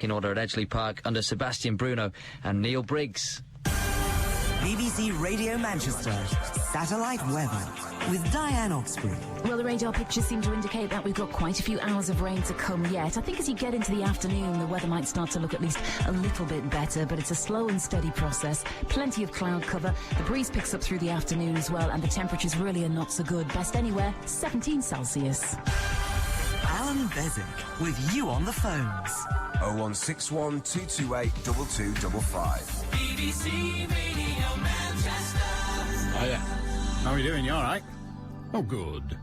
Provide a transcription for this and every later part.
pecking order at Edgeley Park under Sebastian Bruno and Neil Briggs. BBC Radio Manchester, satellite weather with Diane Oxbury. Well, the radar pictures seem to indicate that we've got quite a few hours of rain to come yet. I think as you get into the afternoon, the weather might start to look at least a little bit better, but it's a slow and steady process. Plenty of cloud cover. The breeze picks up through the afternoon as well, and the temperatures really are not so good. Best anywhere, 17 Celsius. Allan Beswick with you on the phones. 0161 228 2255. BBC Radio Manchester. Oh, yeah. How are you doing? You all right? Oh, good.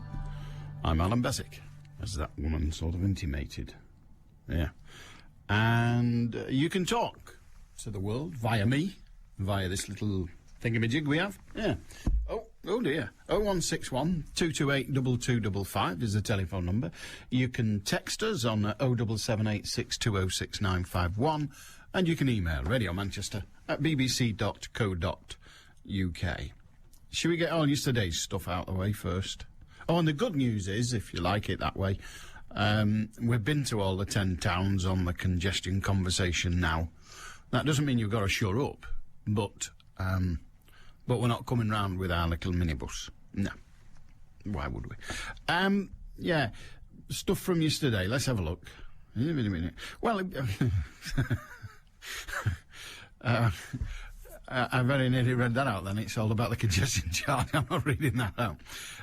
I'm Allan Beswick, as that woman sort of intimated. Yeah. And you can talk to the world via me, via this little thingamajig we have. Yeah. Oh dear. 0161 228 2255 is the telephone number. You can text us on 07786206951, and you can email radiomanchester@bbc.co.uk. Should we get all yesterday's stuff out of the way first? Oh, and the good news is, if you like it that way, we've been to all the 10 towns on the congestion conversation now. That doesn't mean you've got to shut up, but we're not coming round with our little minibus. No. Why would we? Yeah, stuff from yesterday. Let's have a look. Well, I very nearly read that out then. It's all about the congestion charge. I'm not reading that out.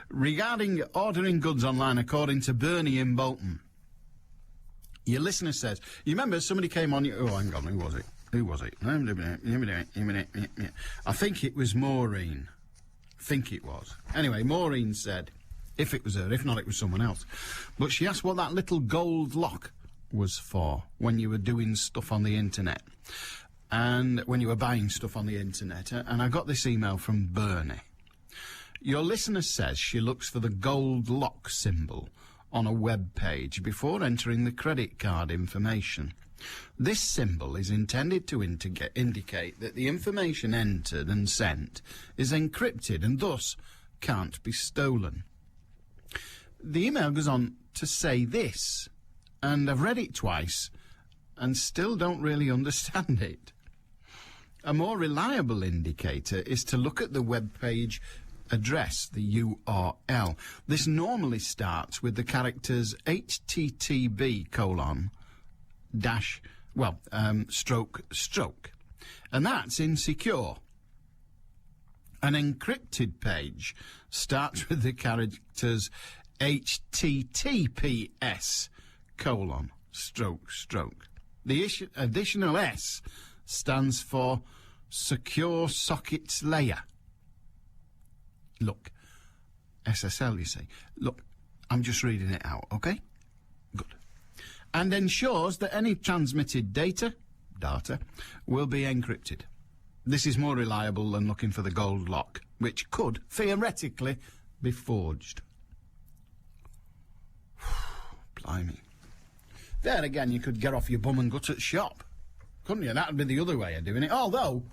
Regarding ordering goods online, according to Bernie in Bolton, your listener says, you remember somebody came on... Oh, hang on, who was it? I think it was Maureen. Anyway, Maureen said, if it was her, if not, it was someone else. But she asked what that little gold lock was for when you were doing stuff on the internet. And when you were buying stuff on the internet. And I got this email from Bernie. Your listener says she looks for the gold lock symbol on a web page before entering the credit card information. This symbol is intended to indicate that the information entered and sent is encrypted and thus can't be stolen. The email goes on to say this, and I've read it twice and still don't really understand it. A more reliable indicator is to look at the web page address, the URL. This normally starts with the characters http:// and that's insecure. An encrypted page starts with the characters https://. The additional S stands for Secure Sockets Layer. Look, SSL, you see. Look, I'm just reading it out, okay? Good. And ensures that any transmitted data will be encrypted. This is more reliable than looking for the gold lock, which could, theoretically, be forged. Blimey. There again, you could get off your bum and gut at shop, couldn't you? That would be the other way of doing it. Although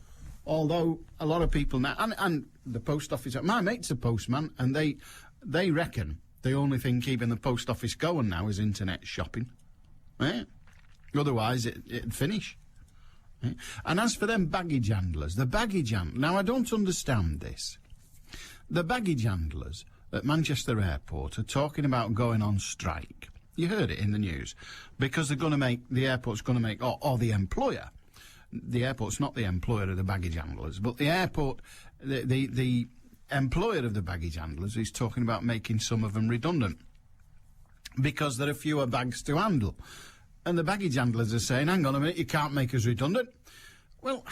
a lot of people now, and the post office, my mate's a postman, and they reckon the only thing keeping the post office going now is internet shopping. Eh? Otherwise, it'd finish. Eh? And as for them baggage handlers, now I don't understand this. The baggage handlers at Manchester Airport are talking about going on strike. You heard it in the news. Because the airport's going to make, or the employer. The airport's not the employer of the baggage handlers, but the airport, the employer of the baggage handlers is talking about making some of them redundant. Because there are fewer bags to handle. And the baggage handlers are saying, hang on a minute, you can't make us redundant. Well,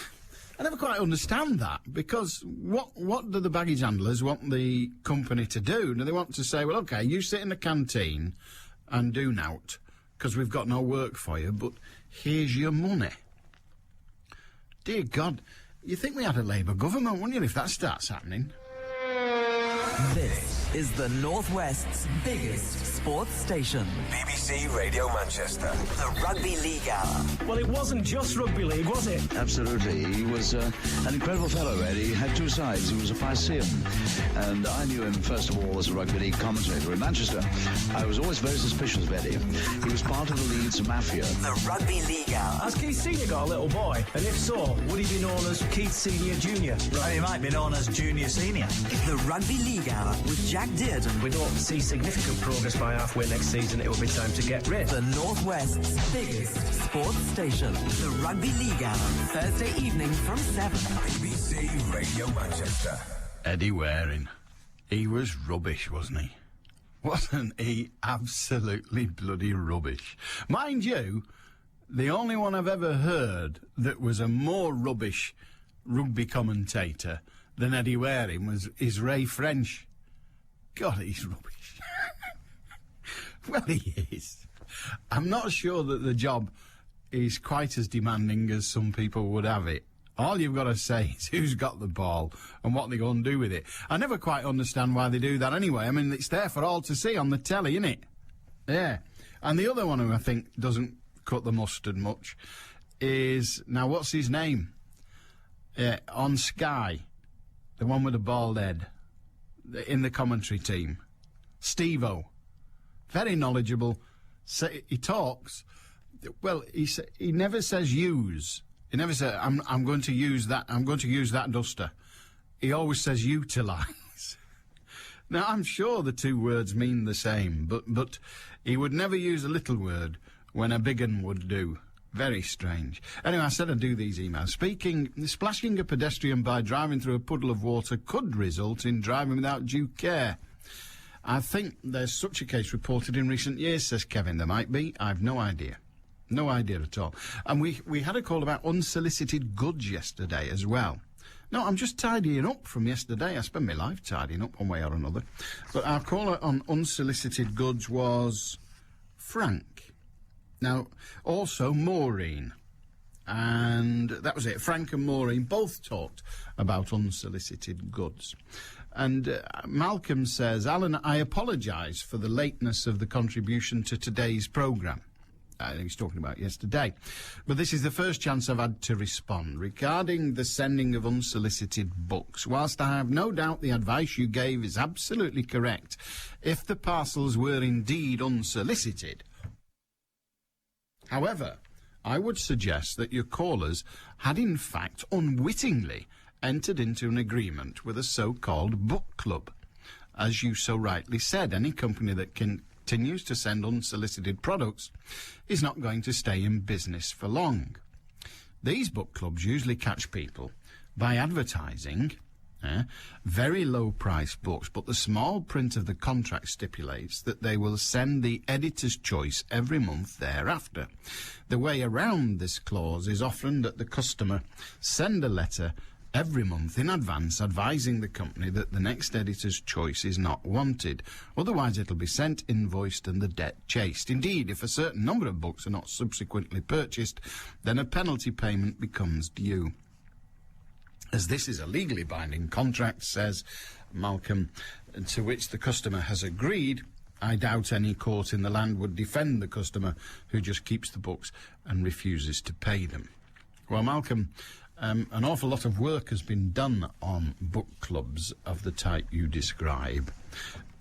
I never quite understand that, because what do the baggage handlers want the company to do? Do they want to say, well, OK, you sit in the canteen and do nout, because we've got no work for you, but here's your money. Dear God, you think we had a Labour government, wouldn't you, if that starts happening? This is the Northwest's biggest sports station. BBC Radio Manchester. The Rugby League Hour. Well, it wasn't just rugby league, was it? Absolutely. He was an incredible fellow, Eddie. He had two sides. He was a Piscean. And I knew him, first of all, as a rugby league commentator in Manchester. I was always very suspicious of Eddie. He was part of the Leeds Mafia. The Rugby League Hour. Has Keith Senior got a little boy? And if so, would he be known as Keith Senior Junior? Well, he might be known as Junior Senior. The Rugby League Hour with Jack Dearden. We don't see significant progress by halfway next season. It will be time to get rid. The Northwest's biggest sports station. The Rugby League Hour. Thursday evening from 7. BBC Radio Manchester. Eddie Waring. He was rubbish, wasn't he? Wasn't he absolutely bloody rubbish? Mind you, the only one I've ever heard that was a more rubbish rugby commentator than Eddie Waring is Ray French. God, he's rubbish. Well, he is. I'm not sure that the job is quite as demanding as some people would have it. All you've got to say is who's got the ball and what they're going to do with it. I never quite understand why they do that anyway. I mean, it's there for all to see on the telly, isn't it? Yeah. And the other one who I think doesn't cut the mustard much is... Now, what's his name? On Sky. The one with the bald head. In the commentary team. Steve-O. Very knowledgeable. He talks... Well, he never says use. He never says, I'm going to use that. I'm going to use that duster. He always says utilise. Now, I'm sure the two words mean the same, but he would never use a little word when a big one would do. Very strange. Anyway, I said I'd do these emails. Splashing a pedestrian by driving through a puddle of water could result in driving without due care. I think there's such a case reported in recent years, says Kevin. There might be. I've no idea. No idea at all. And we had a call about unsolicited goods yesterday as well. No, I'm just tidying up from yesterday. I spend my life tidying up one way or another. But our caller on unsolicited goods was Frank. Now, also Maureen. And that was it. Frank and Maureen both talked about unsolicited goods. And Malcolm says, Alan, I apologise for the lateness of the contribution to today's programme. I think he's talking about yesterday. But this is the first chance I've had to respond. Regarding the sending of unsolicited books, whilst I have no doubt the advice you gave is absolutely correct, if the parcels were indeed unsolicited. However, I would suggest that your callers had in fact unwittingly entered into an agreement with a so-called book club. As you so rightly said, any company that continues to send unsolicited products is not going to stay in business for long. These book clubs usually catch people by advertising very low-priced books, but the small print of the contract stipulates that they will send the editor's choice every month thereafter. The way around this clause is often that the customer send a letter every month in advance advising the company that the next editor's choice is not wanted. Otherwise it'll be sent, invoiced and the debt chased. Indeed, if a certain number of books are not subsequently purchased, then a penalty payment becomes due. As this is a legally binding contract, says Malcolm, to which the customer has agreed, I doubt any court in the land would defend the customer who just keeps the books and refuses to pay them. Well, Malcolm, an awful lot of work has been done on book clubs of the type you describe,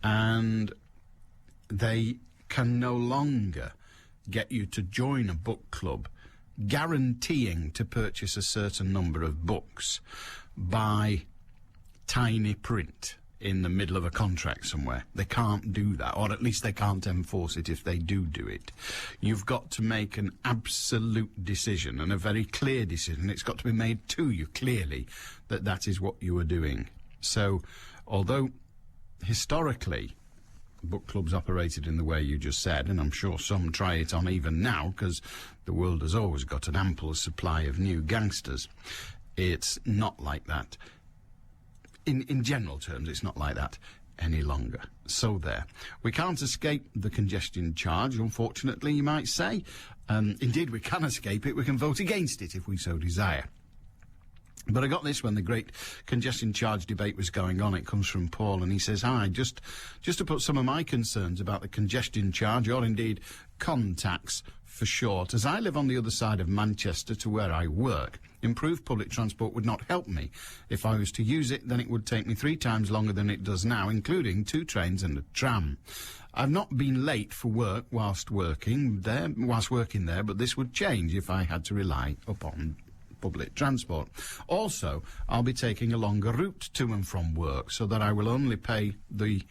and they can no longer get you to join a book club guaranteeing to purchase a certain number of books by tiny print in the middle of a contract somewhere. They can't do that, or at least they can't enforce it if they do it. You've got to make an absolute decision, and a very clear decision. It's got to be made to you clearly that that is what you are doing. So, although historically book clubs operated in the way you just said, and I'm sure some try it on even now, because the world has always got an ample supply of new gangsters, it's not like that. In general terms, it's not like that any longer. So there. We can't escape the congestion charge, unfortunately, you might say. Indeed, we can escape it. We can vote against it if we so desire. But I got this when the great congestion charge debate was going on. It comes from Paul, and he says, "Hi, just to put some of my concerns about the congestion charge, or indeed con-tax for short, as I live on the other side of Manchester to where I work, improved public transport would not help me. If I was to use it, then it would take me 3 times longer than it does now, including 2 trains and a tram. I've not been late for work whilst working there, but this would change if I had to rely upon public transport. Also, I'll be taking a longer route to and from work, so that I will only pay the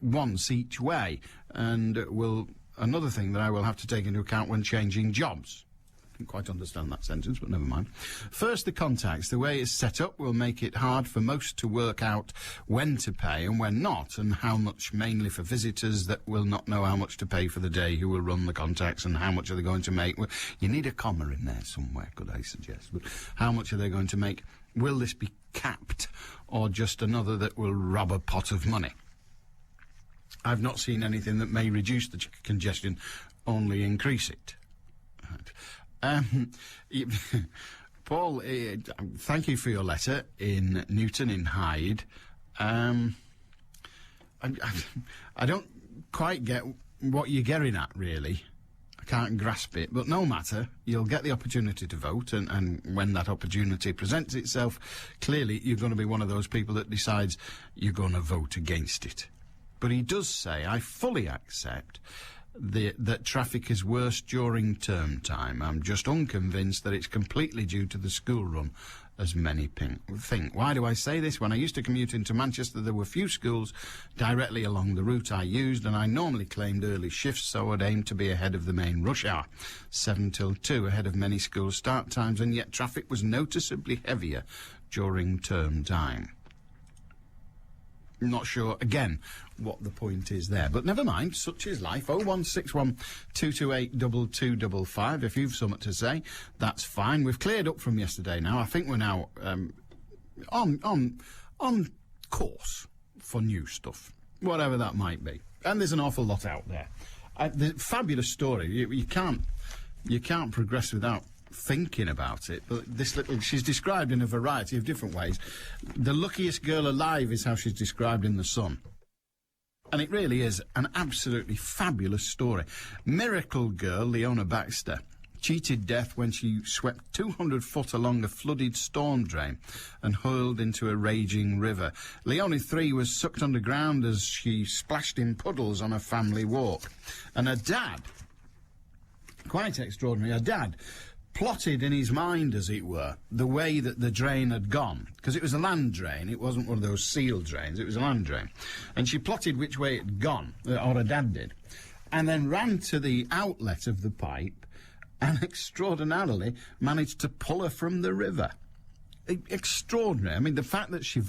once each way, and another thing that I will have to take into account when changing jobs." I didn't quite understand that sentence, but never mind. "First, the contacts. The way it's set up will make it hard for most to work out when to pay and when not, and how much, mainly for visitors that will not know how much to pay for the day, who will run the contacts, and how much are they going to make." Well, you need a comma in there somewhere, could I suggest? But how much are they going to make? Will this be capped, or just another that will rob a pot of money? I've not seen anything that may reduce the congestion, only increase it. Paul, thank you for your letter in Newton in Hyde. I don't quite get what you're getting at, really. I can't grasp it, but no matter, you'll get the opportunity to vote, and when that opportunity presents itself, clearly you're going to be one of those people that decides you're going to vote against it. But he does say, "I fully accept that traffic is worse during term time. I'm just unconvinced that it's completely due to the school run, as many think. Why do I say this? When I used to commute into Manchester, there were few schools directly along the route I used, and I normally claimed early shifts, so I'd aim to be ahead of the main rush hour, 7 till 2, ahead of many school start times, and yet traffic was noticeably heavier during term time." Not sure, again, what the point is there. But never mind, such is life. 0161 228 2255. If you've something to say, that's fine. We've cleared up from yesterday now. I think we're now on course for new stuff, whatever that might be. And there's an awful lot out there. The fabulous story. You can't progress without thinking about it, but she's described in a variety of different ways. The luckiest girl alive is how she's described in The Sun, and it really is an absolutely fabulous story. Miracle girl Leona Baxter cheated death when she swept 200 foot along a flooded storm drain and hurled into a raging river. Leonie 3 was sucked underground as she splashed in puddles on a family walk, and her dad, quite extraordinary, her dad plotted in his mind, as it were, the way that the drain had gone, because it was a land drain. It wasn't one of those sealed drains. It was a land drain. And she plotted which way it had gone, or her dad did, and then ran to the outlet of the pipe and extraordinarily managed to pull her from the river. Extraordinary. I mean, the fact that she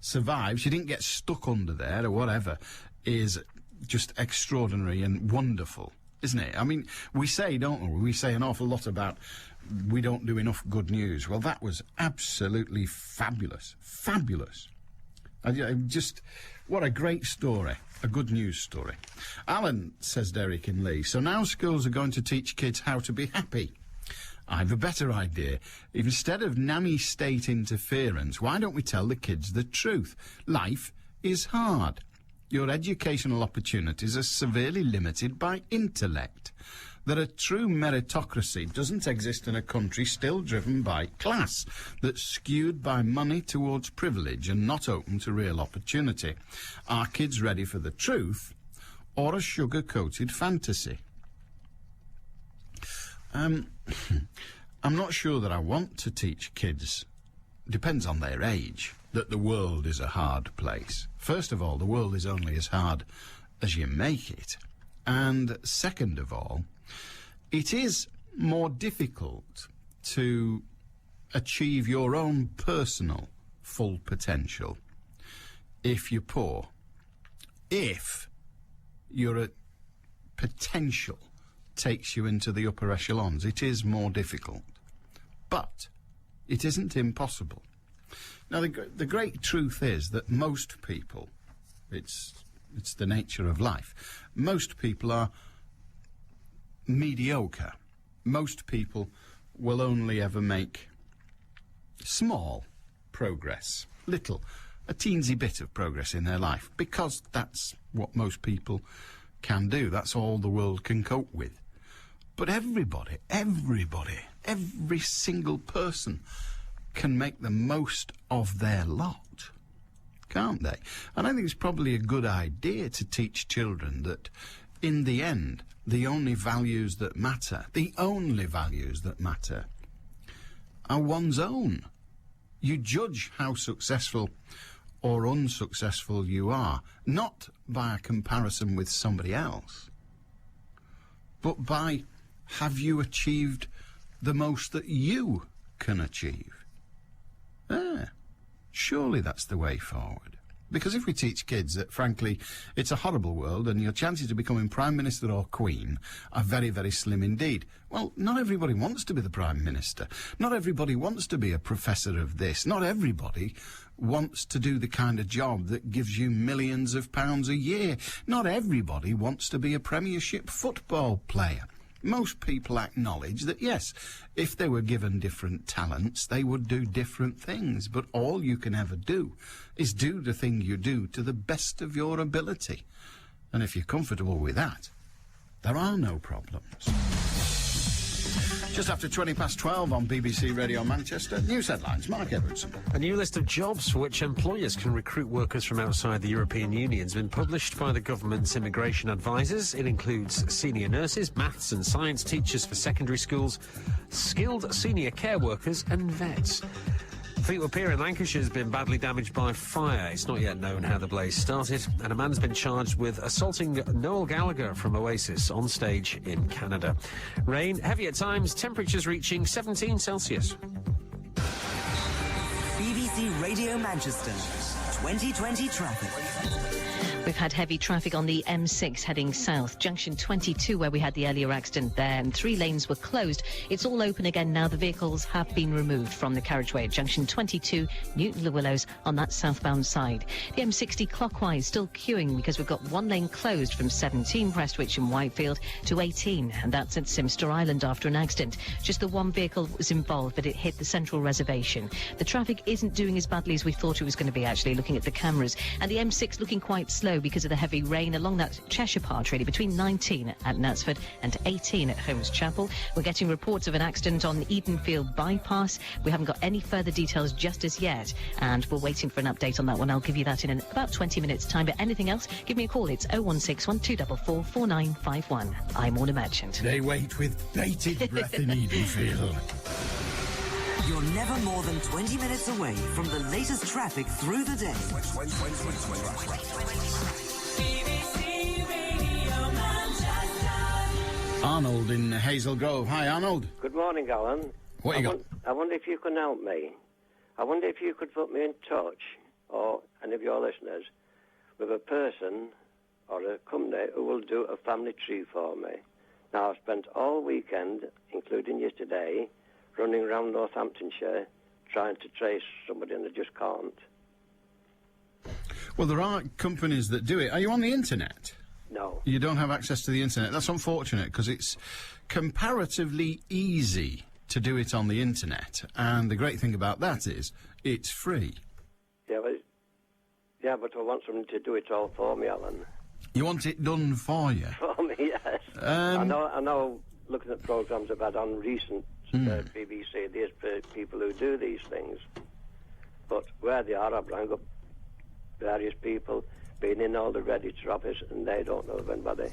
survived, she didn't get stuck under there or whatever, is just extraordinary and wonderful, isn't it? I mean, we say, don't we? We say an awful lot about we don't do enough good news. Well, that was absolutely fabulous. Fabulous. What a great story. A good news story. Alan, says Derek in Lee, so now schools are going to teach kids how to be happy. I've a better idea. Instead of nanny state interference, why don't we tell the kids the truth? Life is hard. Your educational opportunities are severely limited by intellect. That a true meritocracy doesn't exist in a country still driven by class, that's skewed by money towards privilege and not open to real opportunity. Are kids ready for the truth or a sugar-coated fantasy? I'm not sure that I want to teach kids, depends on their age, that the world is a hard place. First of all, the world is only as hard as you make it. And second of all, it is more difficult to achieve your own personal full potential if you're poor. If your potential takes you into the upper echelons, it is more difficult. But it isn't impossible. Now, the great truth is that most people, it's the nature of life, most people are mediocre. Most people will only ever make small progress, little, a teensy bit of progress in their life, because that's what most people can do. That's all the world can cope with. But everybody, every single person can make the most of their lot, can't they? And I think it's probably a good idea to teach children that, in the end, the only values that matter are one's own. You judge how successful or unsuccessful you are, not by a comparison with somebody else, but by, have you achieved the most that you can achieve? Surely that's the way forward. Because if we teach kids that, frankly, it's a horrible world and your chances of becoming Prime Minister or Queen are very, very slim indeed, well, not everybody wants to be the Prime Minister. Not everybody wants to be a professor of this. Not everybody wants to do the kind of job that gives you millions of pounds a year. Not everybody wants to be a Premiership football player. Most people acknowledge that, yes, if they were given different talents, they would do different things. But all you can ever do is do the thing you do to the best of your ability. And if you're comfortable with that, there are no problems. Just after 12 on BBC Radio Manchester. News headlines, Mark Everetson. A new list of jobs for which employers can recruit workers from outside the European Union has been published by the government's immigration advisers. It includes senior nurses, maths and science teachers for secondary schools, skilled senior care workers and vets. Fleetwood Pier in Lancashire has been badly damaged by fire. It's not yet known how the blaze started, and a man's been charged with assaulting Noel Gallagher from Oasis on stage in Canada. Rain, heavy at times, temperatures reaching 17 Celsius. BBC Radio Manchester, 2020 traffic. We've had heavy traffic on the M6 heading south. Junction 22, where we had the earlier accident there, and 3 lanes were closed. It's all open again now. The vehicles have been removed from the carriageway at Junction 22, Newton-le-Willows, on that southbound side. The M60 clockwise still queuing because we've got 1 lane closed from 17 Prestwich and Whitefield to 18, and that's at Simster Island after an accident. Just the 1 vehicle was involved, but it hit the central reservation. The traffic isn't doing as badly as we thought it was going to be, actually, looking at the cameras. And the M6 looking quite slow because of the heavy rain along that Cheshire part, really, between 19 at Knatsford and 18 at Holmes Chapel. We're getting reports of an accident on Edenfield Bypass. We haven't got any further details just as yet, and we're waiting for an update on that one. I'll give you that in about 20 minutes' time. But anything else, give me a call. It's 0161 244 4951. I'm Orna Merchant. They wait with bated breath in Edenfield. You're never more than 20 minutes away from the latest traffic through the day. BBC Radio Manchester. Arnold in Hazel Grove. Hi, Arnold. Good morning, Alan. What you got? I wonder if you can help me. I wonder if you could put me in touch, or any of your listeners, with a person or a company who will do a family tree for me. Now, I've spent all weekend, including yesterday, running around Northamptonshire trying to trace somebody, and I just can't. Well, there are companies that do it. Are you on the internet? No. You don't have access to the internet. That's unfortunate, because it's comparatively easy to do it on the internet. And the great thing about that is it's free. Yeah, but I want someone to do it all for me, Alan. You want it done for you? For me, yes. I know, looking at programmes I've had on recent BBC, there's people who do these things. But where they are, I've rang up various people, been in all the Reddit's office, and they don't know of anybody.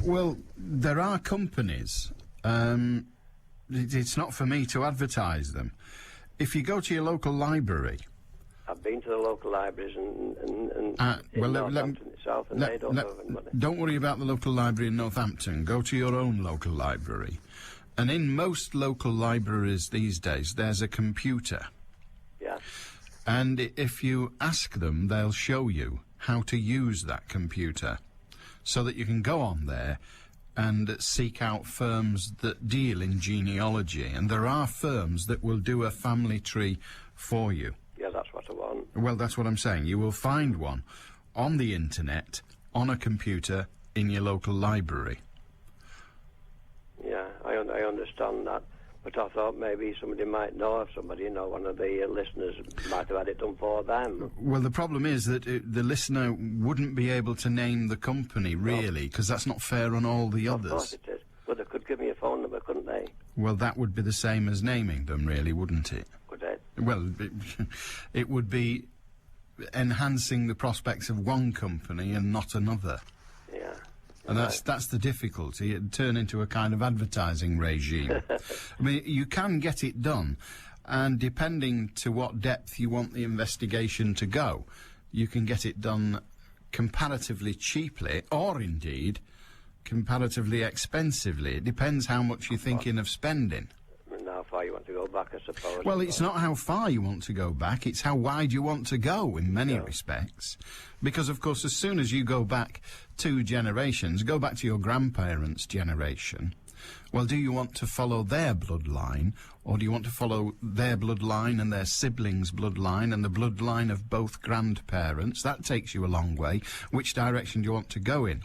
Well, there are companies. It's not for me to advertise them. If you go to your local library... I've been to the local libraries and in Northampton itself, and they don't know of anybody. Don't worry about the local library in Northampton. Go to your own local library. And in most local libraries these days, there's a computer. Yeah. And if you ask them, they'll show you how to use that computer, so that you can go on there and seek out firms that deal in genealogy. And there are firms that will do a family tree for you. Yeah, that's what I want. Well, that's what I'm saying. You will find one on the internet, on a computer, in your local library. Yeah, I understand that. But I thought maybe somebody might know of somebody, one of the listeners might have had it done for them. Well, the problem is that the listener wouldn't be able to name the company, really, because that's not fair on all the others. Of course it is. But they could give me a phone number, couldn't they? Well, that would be the same as naming them, really, wouldn't it? Would it? Well, it would be enhancing the prospects of one company and not another. Yeah. And that's the difficulty. It'd turn into a kind of advertising regime. I mean, you can get it done, and depending to what depth you want the investigation to go, you can get it done comparatively cheaply, or indeed comparatively expensively. It depends how much you're thinking of spending. And how far you want to go back, I suppose. Well, it's not how far you want to go back, it's how wide you want to go in many respects. Because, of course, as soon as you go back 2 generations, go back to your grandparents' generation, well, do you want to follow their bloodline, or do you want to follow their bloodline and their siblings' bloodline and the bloodline of both grandparents? That takes you a long way. Which direction do you want to go in?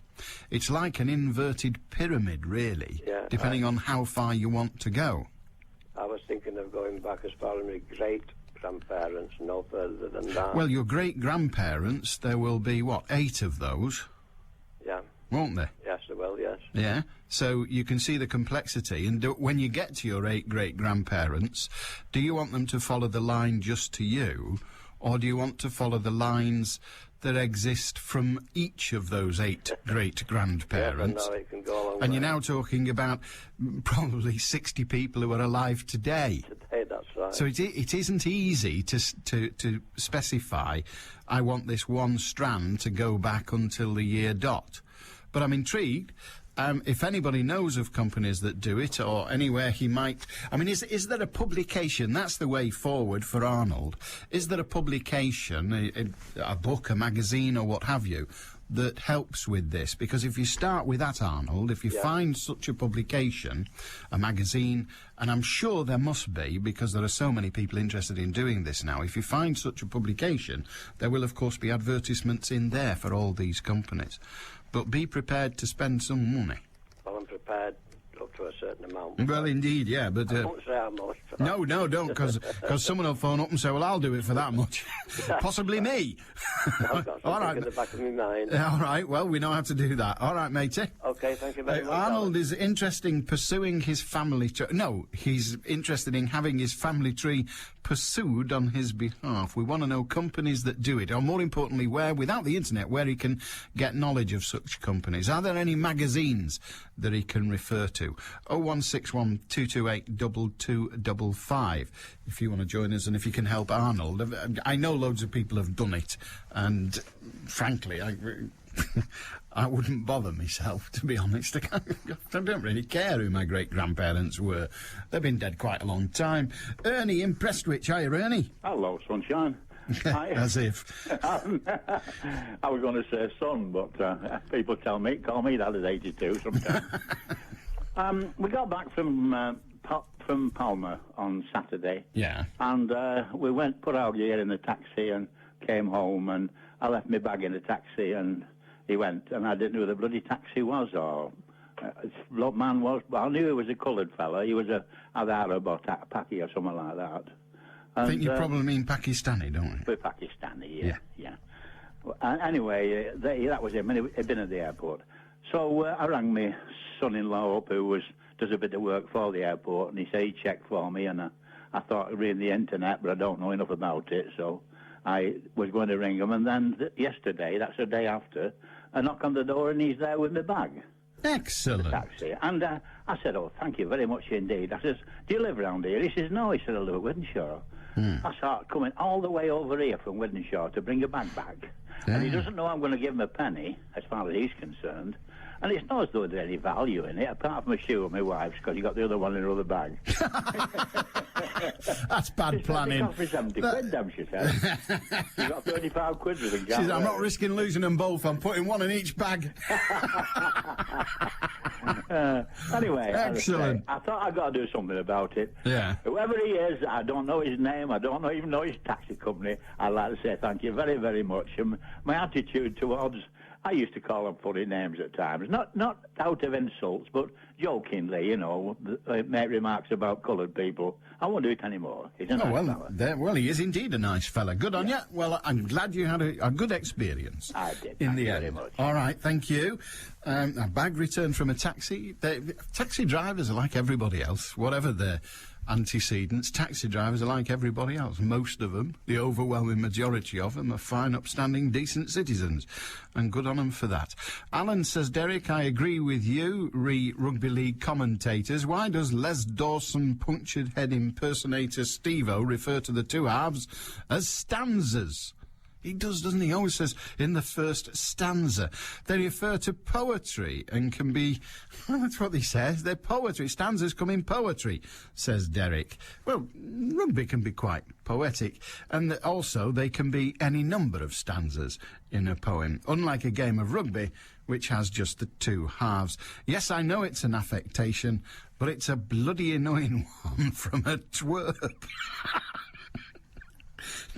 It's like an inverted pyramid, really, depending on how far you want to go. I was thinking of going back as far as my great-grandparents, no further than that. Well, your great-grandparents, there will be, 8 of those? Yeah. Won't there? Yes, there will, yes. Yeah, so you can see the complexity, and when you get to your 8 great-grandparents, do you want them to follow the line just to you, or do you want to follow the lines that exist from each of those 8 great-grandparents? Yeah, it can go a long and way. you're now talking about probably 60 people who are alive today. Today, that's right. So it isn't easy to specify, I want this one strand to go back until the year dot. But I'm intrigued. If anybody knows of companies that do it, or anywhere he might... I mean, is there a publication? That's the way forward for Arnold. Is there a publication, a book, a magazine, or what have you, that helps with this? Because if you start with that, Arnold, if you find such a publication, a magazine, and I'm sure there must be, because there are so many people interested in doing this now, if you find such a publication, there will, of course, be advertisements in there for all these companies. But be prepared to spend some money. Well, I'm prepared up to a certain amount. Well, indeed, yeah, but... I won't say how much. No, don't, because someone will phone up and say, well, I'll do it for that much. Possibly me. I've got something in the back of my mind. All right, well, we know how to do that. All right, matey. OK, thank you very much. Arnold is interested in pursuing his family tree. No, he's interested in having his family tree pursued on his behalf. We want to know companies that do it, or more importantly, where, without the internet, where he can get knowledge of such companies. Are there any magazines that he can refer to? 0161 228 2255 if you want to join us, and if you can help Arnold. I know loads of people have done it, and frankly, I wouldn't bother myself, to be honest. I don't really care who my great-grandparents were. They've been dead quite a long time. Ernie in Prestwich. Hiya, Ernie. Hello, sunshine. As if. I was going to say son, but people call me that at 82 sometimes. We got back from Palma on Saturday. Yeah. And we put our gear in the taxi and came home, and I left my bag in the taxi, and he went, and I didn't know who the bloody taxi was, or what man was, but I knew he was a coloured fella. He was either Arab or Paki or something like that. And, I think you probably mean Pakistani, don't you? We're Pakistani, yeah. Anyway, that was him, and he'd been at the airport. So I rang my son-in-law up, who does a bit of work for the airport, and he said he'd check for me, and I thought I'd read the internet, but I don't know enough about it, so I was going to ring him. And then yesterday, that's the day after, I knock on the door, and he's there with my bag. Excellent. The taxi. And I said, oh, thank you very much indeed. I says, do you live around here? He says, no. He said, I live at Wythenshawe. I started coming all the way over here from Wythenshawe to bring a bag back. Yeah. And he doesn't know I'm going to give him a penny, as far as he's concerned. And it's not as though there's any value in it, apart from a shoe of my wife's, because he got the other one in another bag. That's bad planning. It cost me 70 quid, damn, she said. You got 35 quid with a She said, I'm not risking losing them both. I'm putting one in each bag. Anyway, excellent. I thought I'd got to do something about it. Yeah. Whoever he is, I don't know his name. I don't even know his taxi company. I'd like to say thank you very, very much. And my attitude towards I used to call them funny names at times, not out of insults, but jokingly, you know, make remarks about coloured people. I won't do it anymore. He's a nice fella. Well, he is indeed a nice fella. Good on you. Well, I'm glad you had a good experience. I did. In Thank the you end. very much. All right, thank you. A bag returned from a taxi. Taxi drivers are like everybody else, whatever their antecedents. Taxi drivers are like everybody else. Most of them, the overwhelming majority of them, are fine, upstanding, decent citizens, and good on them for that. Alan says, Derek, I agree with you, rugby league commentators. Why does Les Dawson punctured head impersonator Steve-O refer to the two halves as stanzas? He does, doesn't he? He always says, in the first stanza. They refer to poetry and can be... Well, that's what he says. They're poetry. Stanzas come in poetry, says Derek. Well, rugby can be quite poetic. And also, they can be any number of stanzas in a poem. Unlike a game of rugby, which has just the two halves. Yes, I know it's an affectation, but it's a bloody annoying one from a twerp.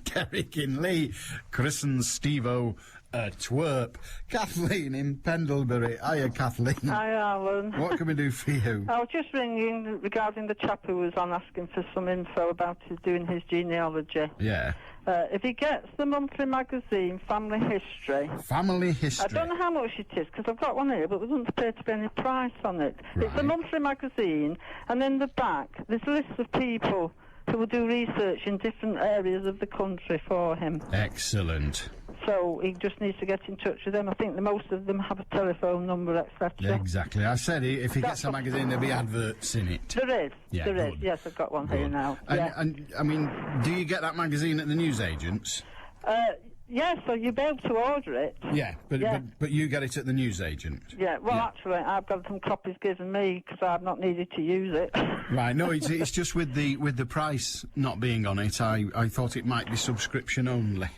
Derek in Lee christens Steve-O a twerp. Kathleen in Pendlebury. Hiya, Kathleen. Hi, Alan. What can we do for you? I was just ringing regarding the chap who was on asking for some info about doing his genealogy. Yeah. If he gets the monthly magazine, Family History... Family History. I don't know how much it is, because I've got one here, but there doesn't appear to be any price on it. Right. It's a monthly magazine, and in the back, there's lists of people who will do research in different areas of the country for him. Excellent. So he just needs to get in touch with them. I think most of them have a telephone number, etc. Exactly. I said if he gets a magazine, there'll be adverts in it. There is. Yeah, there is. good. Yes, I've got one here now. And, I mean, do you get that magazine at the newsagents? Yeah, so you'll be able to order it. Yeah, but you get it at the newsagent. Yeah, well, actually, I've got some copies given me because I've not needed to use it. Right, no, it's just with the price not being on it, I thought it might be subscription only.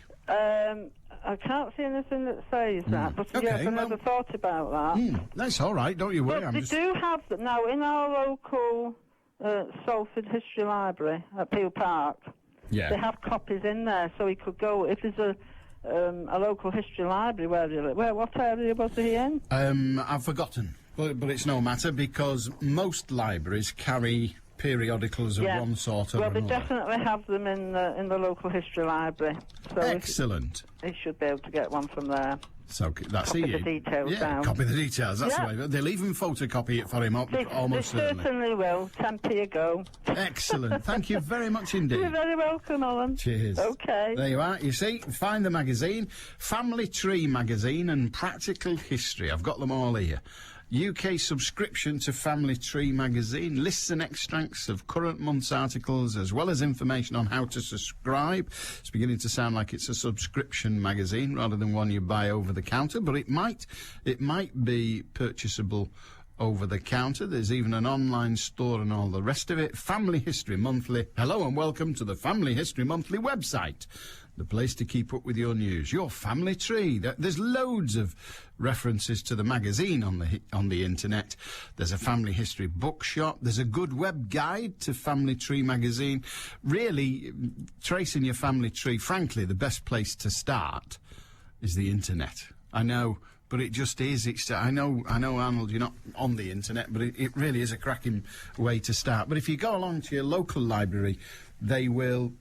I can't see anything that says that, but Okay, yes, I never thought about that. That's all right, don't you worry. But they do have them now in our local Salford History Library at Peel Park. Yeah. They have copies in there, so he could go if there's a local history library what area was he in? I've forgotten, but it's no matter because most libraries carry periodicals of one sort or well, another. They definitely have them in the local history library. So excellent. He should be able to get one from there. So that's copy the details down. Copy the details. That's the way. They'll even photocopy it for him. Almost they certainly will. 10p a go. Excellent. Thank you very much indeed. You're very welcome, Alan. Cheers. Okay. There you are. You see, find the magazine, Family Tree magazine and Practical History. I've got them all here. UK subscription to Family Tree magazine, lists and extracts of current month's articles as well as information on how to subscribe. It's beginning to sound like it's a subscription magazine rather than one you buy over the counter, but it might be purchasable over the counter. There's even an online store and all the rest of it. Family History Monthly. Hello and welcome to the Family History Monthly website. The place to keep up with your news. Your family tree. There's loads of references to the magazine on the internet. There's a family history bookshop. There's a good web guide to Family Tree magazine. Really, tracing your family tree, frankly, the best place to start is the internet. I know, but it just is. I know, Arnold, you're not on the internet, but it really is a cracking way to start. But if you go along to your local library, they will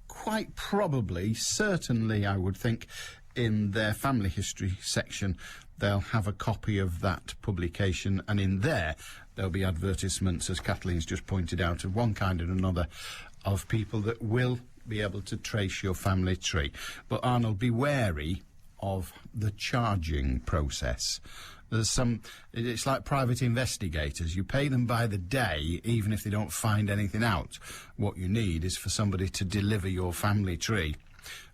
quite probably, certainly, I would think, in their family history section, they'll have a copy of that publication, and in there, there'll be advertisements, as Kathleen's just pointed out, of one kind and another, of people that will be able to trace your family tree. But, Arnold, be wary of the charging process. It's like private investigators. You pay them by the day, even if they don't find anything out. What you need is for somebody to deliver your family tree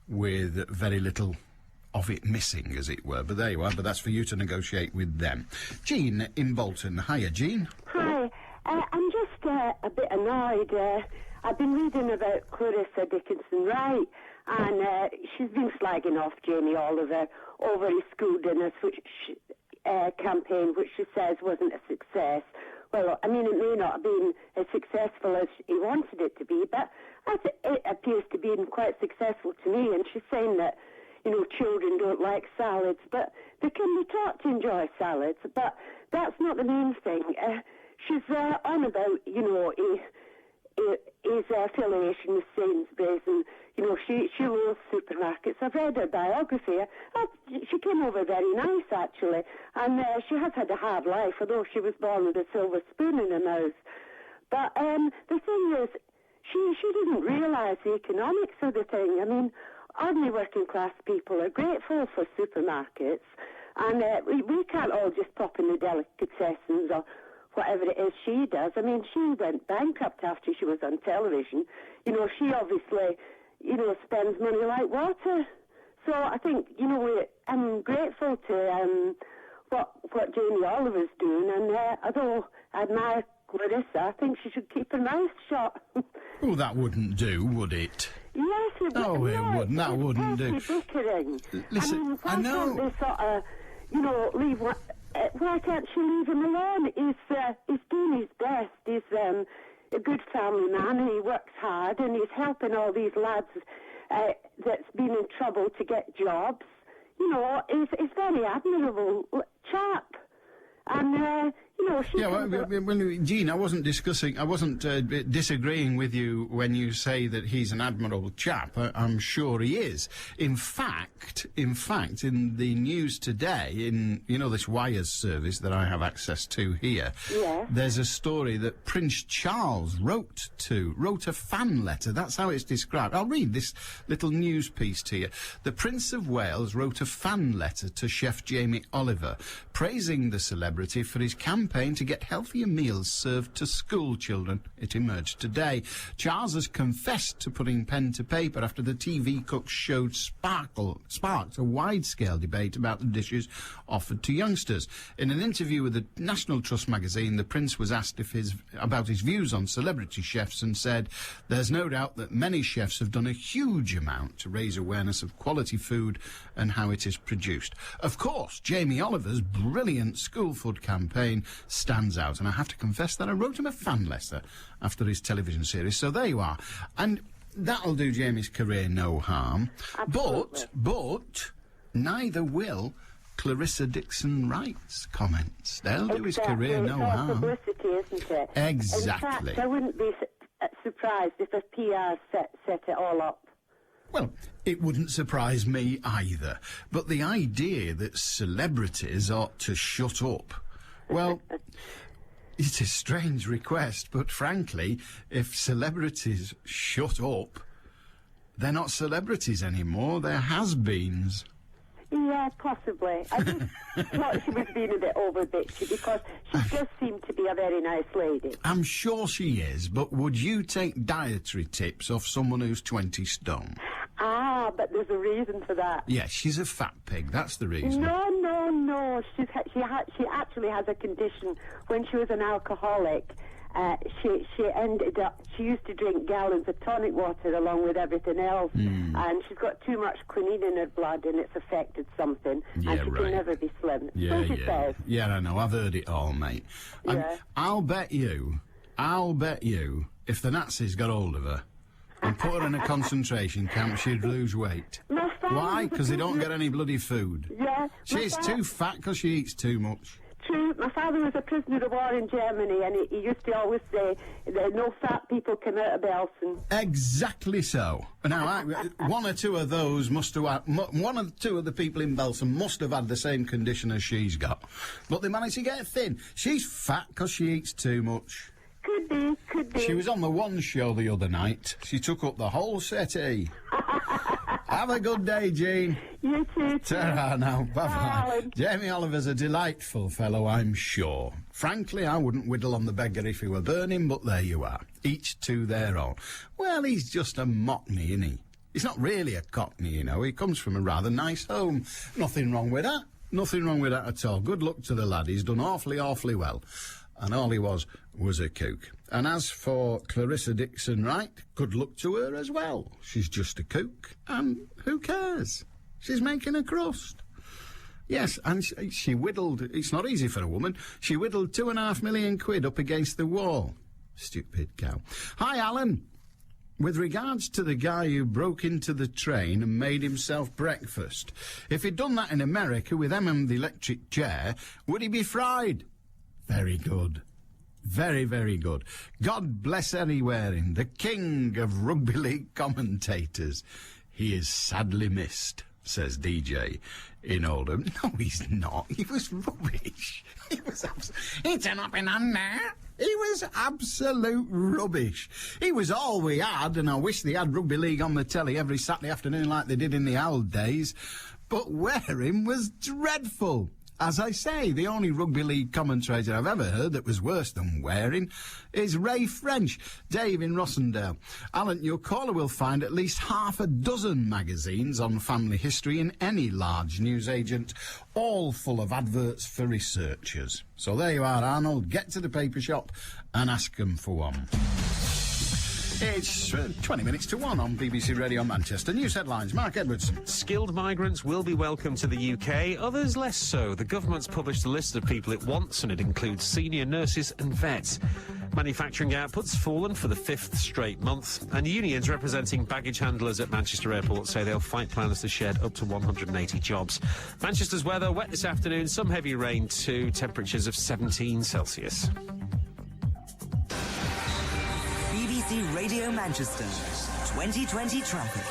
with very little of it missing, as it were. But there you are, but that's for you to negotiate with them. Jean in Bolton. Hiya, Jean. Hi. I'm just a bit annoyed. I've been reading about Clarissa Dickinson Wright, and she's been slagging off Jamie Oliver over his school dinners, which campaign, which she says wasn't a success. Well, I mean, it may not have been as successful as he wanted it to be, but it appears to be quite successful to me. And she's saying that, children don't like salads, but they can be taught to enjoy salads. But that's not the main thing. She's on about, his affiliation with Sainsbury's, and she loves supermarkets. I've read her biography. She came over very nice, actually, and she has had a hard life, although she was born with a silver spoon in her mouth. But the thing is, she didn't realise the economics of the thing. I mean, ordinary working class people are grateful for supermarkets, and we can't all just pop in the delicatessens or whatever it is she does. I mean, she went bankrupt after she was on television. She obviously, spends money like water. So I think, I'm grateful to what Jamie Oliver's doing, and although I admire Clarissa, I think she should keep her mouth shut. Oh, that wouldn't do, would it? Yes, it would. Oh, it wouldn't. That wouldn't do. Bickering. Listen, I know. They sort of, leave. Why can't she leave him alone? He's doing his best. He's a good family man, and he works hard, and he's helping all these lads that's been in trouble to get jobs. He's very admirable chap. And, she... Yeah, well, Jean, I wasn't disagreeing with you when you say that he's an admirable chap. I'm sure he is. In fact, in the news today, in, this Wires service that I have access to here, there's a story that Prince Charles wrote a fan letter. That's how it's described. I'll read this little news piece to you. The Prince of Wales wrote a fan letter to Chef Jamie Oliver, praising the celebrity for his campaign to get healthier meals served to school children. It emerged today. Charles has confessed to putting pen to paper after the TV cook showed sparked a wide-scale debate about the dishes offered to youngsters. In an interview with the National Trust magazine, the Prince was asked about his views on celebrity chefs and said, "There's no doubt that many chefs have done a huge amount to raise awareness of quality food and how it is produced. Of course, Jamie Oliver's brilliant school food campaign stands out, and I have to confess that I wrote him a fan letter after his television series." So there you are. And that'll do Jamie's career no harm. Absolutely. But neither will Clarissa Dixon Wright's comments. They'll do his career no harm. It's all publicity, isn't it? Exactly. In fact, I wouldn't be surprised if a PR set it all up. Well, it wouldn't surprise me either. But the idea that celebrities ought to shut up, well, it's a strange request, but frankly, if celebrities shut up, they're not celebrities anymore, they're has-beens. Yeah, possibly. I just thought she was being a bit over-bitchy because she just seemed to be a very nice lady. I'm sure she is, but would you take dietary tips off someone who's 20 stone? Ah, but there's a reason for that. Yes, she's a fat pig, that's the reason. No. She actually has a condition. When she was an alcoholic, she used to drink gallons of tonic water along with everything else, and she's got too much quinine in her blood, and it's affected something, and she can never be slim. So she says. Yeah, I know, I've heard it all, mate. Yeah. I'll bet you, if the Nazis got hold of her and put her in a concentration camp, she'd lose weight. Why? Because they don't get any bloody food. Yeah. She's too fat because she eats too much. True. My father was a prisoner of war in Germany, and he used to always say that no fat people come out of Belsen. Exactly so. Now, one or two of those must have had, one or two of the people in Belsen must have had the same condition as she's got. But they managed to get thin. She's fat because she eats too much. Could be. She was on the One show the other night. She took up the whole settee. Have a good day, Jean. You too. Ta-ra now. Bye-bye. Jamie Oliver's a delightful fellow, I'm sure. Frankly, I wouldn't whittle on the beggar if he were burning, but there you are. Each to their own. Well, he's just a mockney, isn't he? He's not really a cockney, you know. He comes from a rather nice home. Nothing wrong with that. Nothing wrong with that at all. Good luck to the lad. He's done awfully, awfully well. And all he was a kook. And as for Clarissa Dixon Wright, good luck to her as well. She's just a kook, and who cares? She's making a crust. Yes, and she whittled, it's not easy for a woman, she whittled £2.5 million up against the wall. Stupid cow. Hi, Alan. with regards to the guy who broke into the train and made himself breakfast, if he'd done that in America with them and the electric chair, would he be fried? Very good. Very, very good. God bless Eddie Waring, the king of rugby league commentators. He is sadly missed, says DJ in Oldham. No, he's not. He was rubbish. He was it's an up and under. He was absolute rubbish. He was all we had, and I wish they had rugby league on the telly every Saturday afternoon like they did in the old days. But Waring was dreadful. As I say, the only rugby league commentator I've ever heard that was worse than Waring is Ray French. Dave in Rossendale. Alan, your caller will find at least half a dozen magazines on family history in any large newsagent, all full of adverts for researchers. So there you are, Arnold. Get to the paper shop and ask them for one. It's 20 minutes to 1 on BBC Radio Manchester. News headlines, Mark Edwardson. Skilled migrants will be welcome to the UK, others less so. The government's published a list of people it wants, and it includes senior nurses and vets. Manufacturing output's fallen for the 5th straight month, and unions representing baggage handlers at Manchester Airport say they'll fight plans to shed up to 180 jobs. Manchester's weather, wet this afternoon, some heavy rain too, temperatures of 17 Celsius. BBC Radio Manchester, 2020 traffic.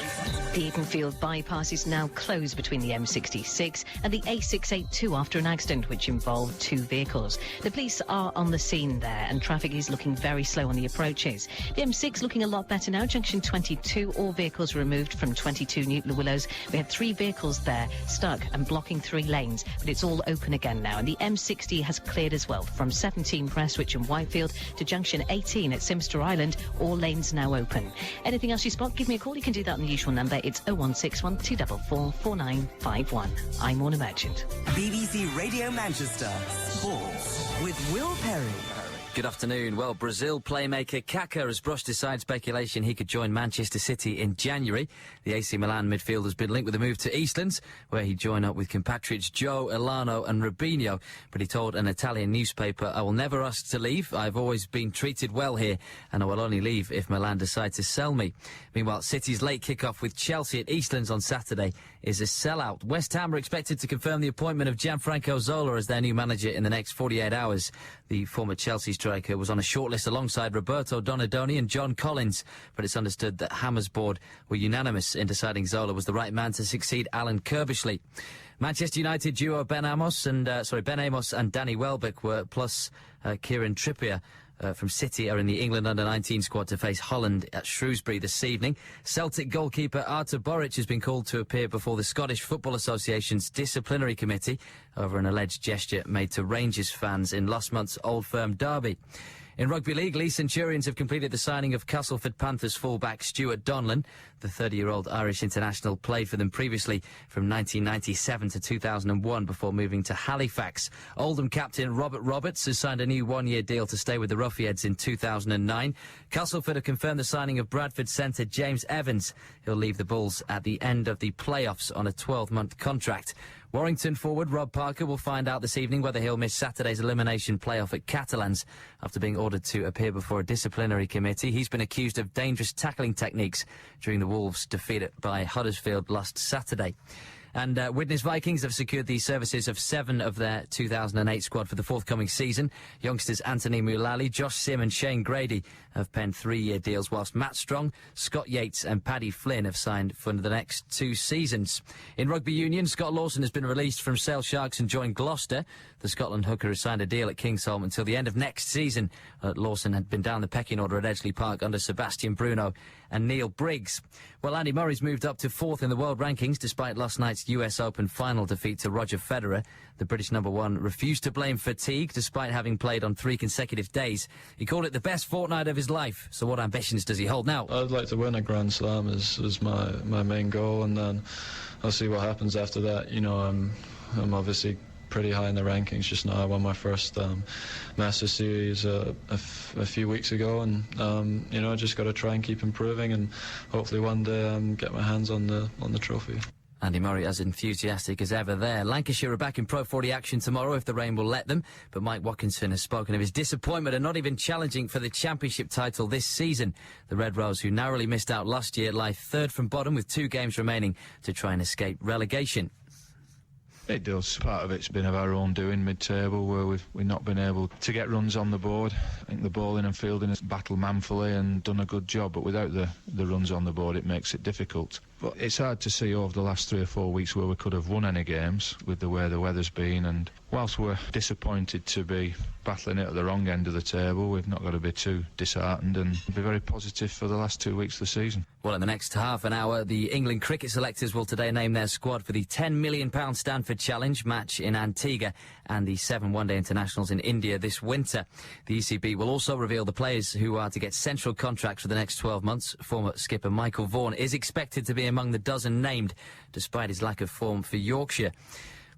The Eatonfield bypass is now closed between the M66 and the A682 after an accident which involved 2 vehicles. The police are on the scene there, and traffic is looking very slow on the approaches. The M6 looking a lot better now. Junction 22, all vehicles removed from 22 Newton Willows. We had 3 vehicles there stuck and blocking 3 lanes, but it's all open again now. And the M60 has cleared as well from 17 Prestwich and Whitefield to Junction 18 at Simster Island. All lanes now open. Anything else you spot, give me a call. You can do that on the usual number. It's 0161 244 4951. I'm Warner Merchant. BBC Radio Manchester, Sports with Will Perry. Good afternoon. Well, Brazil playmaker Kaká has brushed aside speculation he could join Manchester City in January. The AC Milan midfielder has been linked with a move to Eastlands, where he'd join up with compatriots Joe, Elano and Robinho. But he told an Italian newspaper, "I will never ask to leave. I've always been treated well here, and I will only leave if Milan decide to sell me." Meanwhile, City's late kick-off with Chelsea at Eastlands on Saturday is a sellout. West Ham are expected to confirm the appointment of Gianfranco Zola as their new manager in the next 48 hours. The former Chelsea striker was on a shortlist alongside Roberto Donadoni and John Collins, but it's understood that Hammer's board were unanimous in deciding Zola was the right man to succeed Alan Kirbishley. Manchester United duo Ben Amos and Danny Welbeck were, plus Kieran Trippier from City are in the England under-19 squad to face Holland at Shrewsbury this evening. Celtic goalkeeper Artur Boruc has been called to appear before the Scottish Football Association's disciplinary committee over an alleged gesture made to Rangers fans in last month's Old Firm derby. In Rugby League, Lee Centurions have completed the signing of Castleford Panthers fullback Stuart Donlan. The 30-year-old Irish international played for them previously from 1997 to 2001 before moving to Halifax. Oldham captain Robert Roberts has signed a new 1-year deal to stay with the Roughheads in 2009. Castleford have confirmed the signing of Bradford centre James Evans. He'll leave the Bulls at the end of the playoffs on a 12-month contract. Warrington forward Rob Parker will find out this evening whether he'll miss Saturday's elimination playoff at Catalans after being ordered to appear before a disciplinary committee. He's been accused of dangerous tackling techniques during the Wolves' defeat by Huddersfield last Saturday. And Widnes Vikings have secured the services of 7 of their 2008 squad for the forthcoming season. Youngsters Anthony Mullally, Josh Sim and Shane Grady have penned 3-year deals, whilst Matt Strong, Scott Yates and Paddy Flynn have signed for the next 2 seasons. In rugby union, Scott Lawson has been released from Sale Sharks and joined Gloucester. The Scotland hooker has signed a deal at Kingsholm until the end of next season. Lawson had been down the pecking order at Edgeley Park under Sebastian Bruno and Neil Briggs. Well, Andy Murray's moved up to 4th in the world rankings despite last night's US Open final defeat to Roger Federer. The British #1 refused to blame fatigue despite having played on 3 consecutive days. He called it the best fortnight of his life. So what ambitions does he hold now? I'd like to win a Grand Slam is my main goal, and then I'll see what happens after that. You know, I'm obviously pretty high in the rankings just now. I won my first Masters Series a few weeks ago, and I just got to try and keep improving, and hopefully one day get my hands on the trophy. Andy Murray as enthusiastic as ever there. Lancashire are back in Pro 40 action tomorrow if the rain will let them, but Mike Watkinson has spoken of his disappointment and not even challenging for the championship title this season. The Red Rose, who narrowly missed out last year, lie third from bottom with 2 games remaining to try and escape relegation. It does. Part of it's been of our own doing mid-table, where we've not been able to get runs on the board. I think the bowling and fielding has battled manfully and done a good job, but without the runs on the board, it makes it difficult. But it's hard to see over the last 3 or 4 weeks where we could have won any games with the way the weather's been, and whilst we're disappointed to be battling it at the wrong end of the table, we've not got to be too disheartened and be very positive for the last 2 weeks of the season. Well, in the next half an hour, the England cricket selectors will today name their squad for the £10 million Stanford Challenge match in Antigua and the 7 one-day internationals in India this winter. The ECB will also reveal the players who are to get central contracts for the next 12 months. Former skipper Michael Vaughan is expected to be among the dozen named, despite his lack of form for Yorkshire.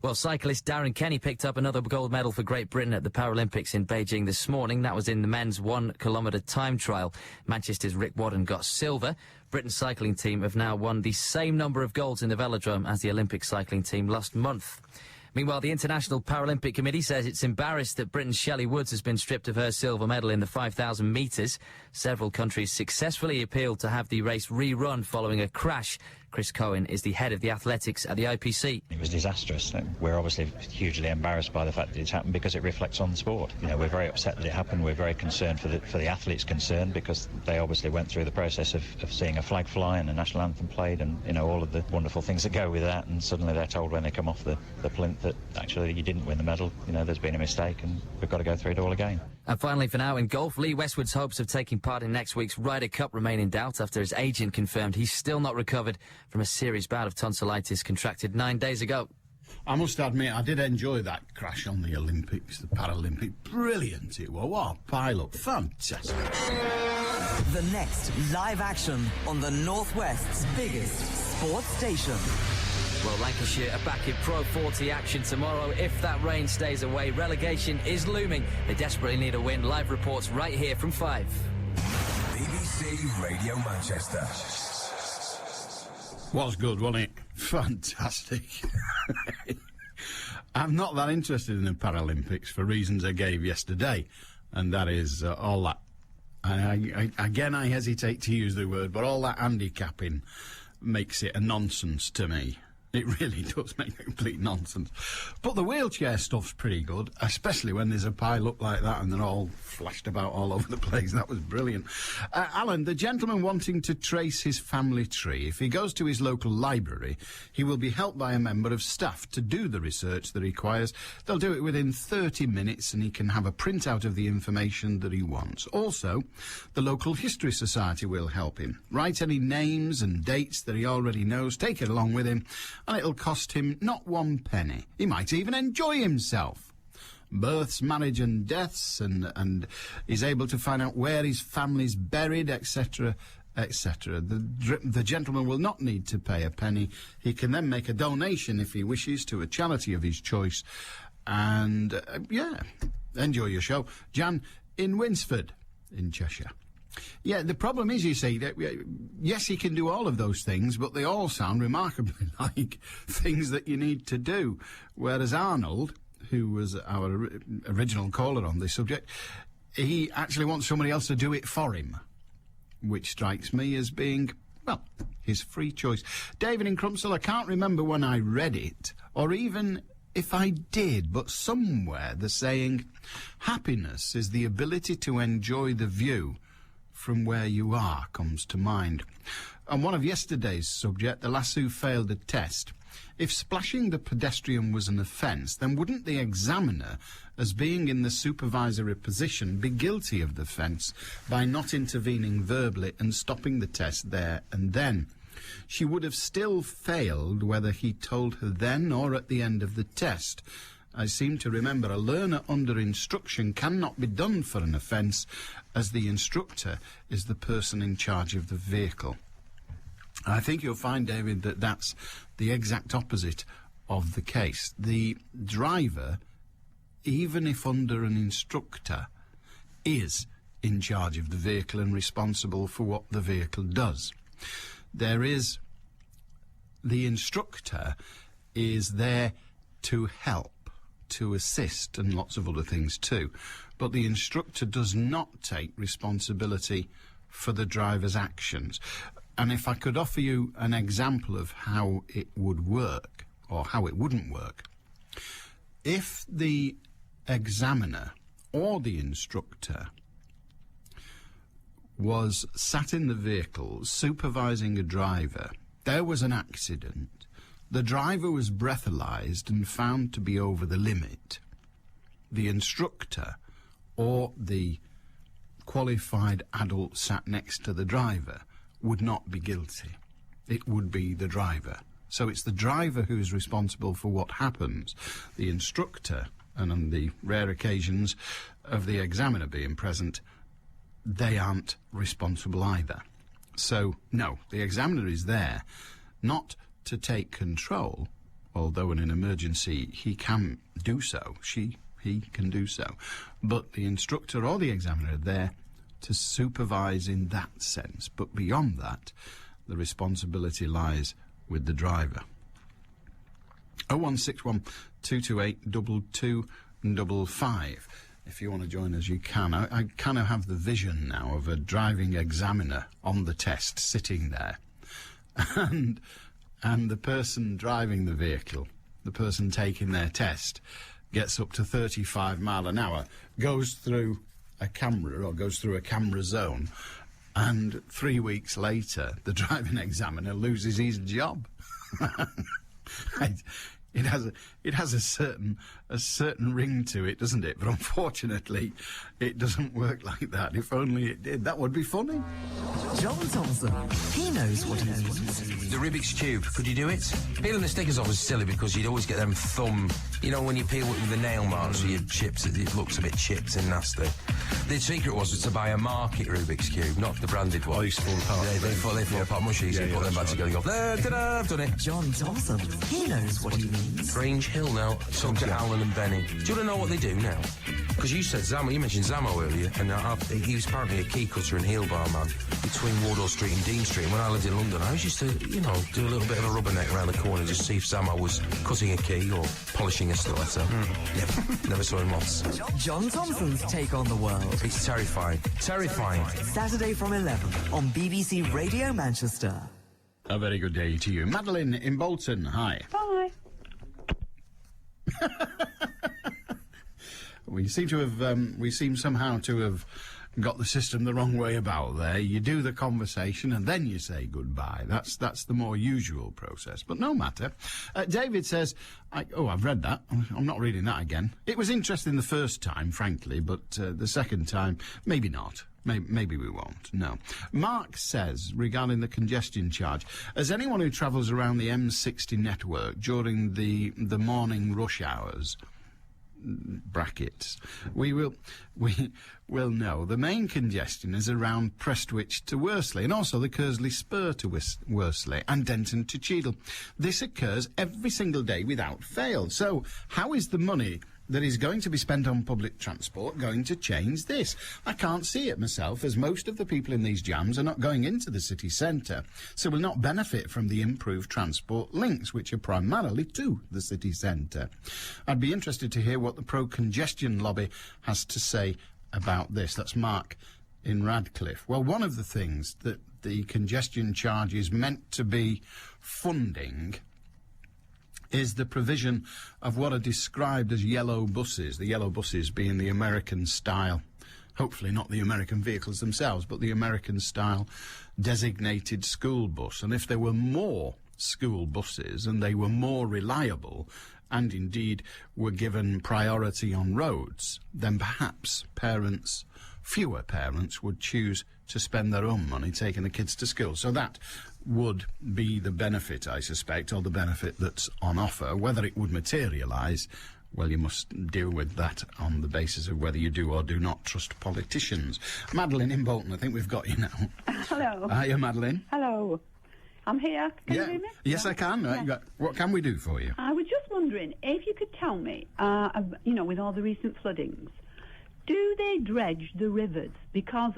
Well, cyclist Darren Kenny picked up another gold medal for Great Britain at the Paralympics in Beijing this morning. That was in the men's 1 kilometre time trial. Manchester's Rick Wadden got silver. Britain's cycling team have now won the same number of golds in the velodrome as the Olympic cycling team last month. Meanwhile, the International Paralympic Committee says it's embarrassed that Britain's Shelley Woods has been stripped of her silver medal in the 5,000 metres. Several countries successfully appealed to have the race rerun following a crash. Chris Cohen is the head of the athletics at the IPC. It was disastrous. We're obviously hugely embarrassed by the fact that it's happened because it reflects on the sport. You know, we're very upset that it happened. We're very concerned for the athletes concerned, because they obviously went through the process of seeing a flag fly and a national anthem played and, you know, all of the wonderful things that go with that, and suddenly they're told when they come off the plinth that actually you didn't win the medal. You know, there's been a mistake and we've got to go through it all again. And finally, for now, in golf, Lee Westwood's hopes of taking part in next week's Ryder Cup remain in doubt after his agent confirmed he's still not recovered from a serious bout of tonsillitis contracted 9 days ago. I must admit, I did enjoy that crash on the Olympics, the Paralympic. Brilliant it was. What a pile-up. Fantastic. The next live action on the Northwest's biggest sports station. Well, Lancashire are back in Pro 40 action tomorrow. If that rain stays away, relegation is looming. They desperately need a win. Live reports right here from 5. BBC Radio Manchester. Was good, wasn't it? Fantastic. I'm not that interested in the Paralympics for reasons I gave yesterday, and that is all that. Again, I hesitate to use the word, but all that handicapping makes it a nonsense to me. It really does make complete nonsense. But the wheelchair stuff's pretty good, especially when there's a pile-up like that and they're all flashed about all over the place. That was brilliant. Alan, the gentleman wanting to trace his family tree, if he goes to his local library, he will be helped by a member of staff to do the research that he requires. They'll do it within 30 minutes and he can have a printout of the information that he wants. Also, the local history society will help him. Write any names and dates that he already knows, take it along with him, and it'll cost him not 1 penny. He might even enjoy himself. Births, marriage and deaths, and he's able to find out where his family's buried, etc., etc. The gentleman will not need to pay a penny. He can then make a donation if he wishes to a charity of his choice. And, yeah, enjoy your show. Jan in Winsford in Cheshire. Yeah, the problem is, you see, that yes, he can do all of those things, but they all sound remarkably like things that you need to do. Whereas Arnold, who was our original caller on this subject, he actually wants somebody else to do it for him, which strikes me as being, well, his free choice. David in Crumpsall, I can't remember when I read it, or even if I did, but somewhere the saying, happiness is the ability to enjoy the view from where you are, comes to mind. On one of yesterday's subject, the lass who failed a test, if splashing the pedestrian was an offence, then wouldn't the examiner, as being in the supervisory position, be guilty of the offence by not intervening verbally and stopping the test there and then? She would have still failed whether he told her then or at the end of the test. I seem to remember a learner under instruction cannot be done for an offence, as the instructor is the person in charge of the vehicle. I think you'll find, David, that that's the exact opposite of the case. The driver, even if under an instructor, is in charge of the vehicle and responsible for what the vehicle does. There is the instructor is there to help, to assist, and lots of other things too. But the instructor does not take responsibility for the driver's actions. And if I could offer you an example of how it would work, or how it wouldn't work, if the examiner or the instructor was sat in the vehicle supervising a driver, there was an accident, the driver was breathalyzed and found to be over the limit, the instructor or the qualified adult sat next to the driver would not be guilty. It would be the driver. So it's the driver who is responsible for what happens. The instructor, and on the rare occasions of the examiner being present, they aren't responsible either. So, no, the examiner is there not to take control, although in an emergency he can do so, he can do so, but the instructor or the examiner are there to supervise in that sense. But beyond that, the responsibility lies with the driver. 0161 228 2255. If you want to join us, you can. I kind of have the vision now of a driving examiner on the test sitting there. And the person driving the vehicle, the person taking their test, gets up to 35 mile an hour, goes through a camera or goes through a camera zone, and 3 weeks later the driving examiner loses his job. It has a certain ring to it, doesn't it? But unfortunately, it doesn't work like that. If only it did, that would be funny. John Thompson, he knows what he means. The Rubik's Cube, could you do it? Peeling the stickers off was silly because you'd always get them thumb... You know, when you peel it with the nail marks or your chips, it looks a bit chipped and nasty. The secret was to buy a market Rubik's Cube, not the branded one. Oh, you used to fall apart. They fall apart much easier. Put them back together and go, ta-da, I've done it. John Thompson, he knows what he means. Grange Hill now, talking to Alan and Benny. Do you want to know what they do now? Because you said Zamo, you mentioned Zamo earlier, and he was apparently a key cutter and heel bar man between Wardour Street and Dean Street. And when I lived in London, I used to, do a little bit of a rubberneck around the corner just see if Zamo was cutting a key or polishing a stiletto. Never saw him once. John Thompson's take on the world. It's terrifying. Terrifying. Saturday from 11 on BBC Radio Manchester. A very good day to you. Madeline in Bolton, hi. Hi. We seem somehow to have got the system the wrong way about there. You do the conversation and then you say goodbye. That's the more usual process, but no matter. David says, I've read that. I'm not reading that again. It was interesting the first time, frankly, but the second time, maybe not. Maybe we won't, no. Mark says, regarding the congestion charge, as anyone who travels around the M60 network during the morning rush hours, brackets, we will know the main congestion is around Prestwich to Worsley and also the Kersley Spur to Worsley and Denton to Cheadle. This occurs every single day without fail. So how is the money that is going to be spent on public transport going to change this? I can't see it myself, as most of the people in these jams are not going into the city centre, so will not benefit from the improved transport links, which are primarily to the city centre. I'd be interested to hear what the pro-congestion lobby has to say about this. That's Mark in Radcliffe. Well, one of the things that the congestion charge is meant to be funding is the provision of what are described as yellow buses, the yellow buses being the American style, hopefully not the American vehicles themselves, but the American style designated school bus. And if there were more school buses and they were more reliable and indeed were given priority on roads, then perhaps fewer parents would choose to spend their own money taking the kids to school. So that would be the benefit, I suspect, or the benefit that's on offer. Whether it would materialise, well, you must deal with that on the basis of whether you do or do not trust politicians. Madeline in Bolton, I think we've got you now. Hello. Hiya, Madeline. Hello. I'm here. Can you hear me? Yes, I can. Yeah. What can we do for you? I was just wondering if you could tell me, with all the recent floodings, Do they dredge the rivers? Because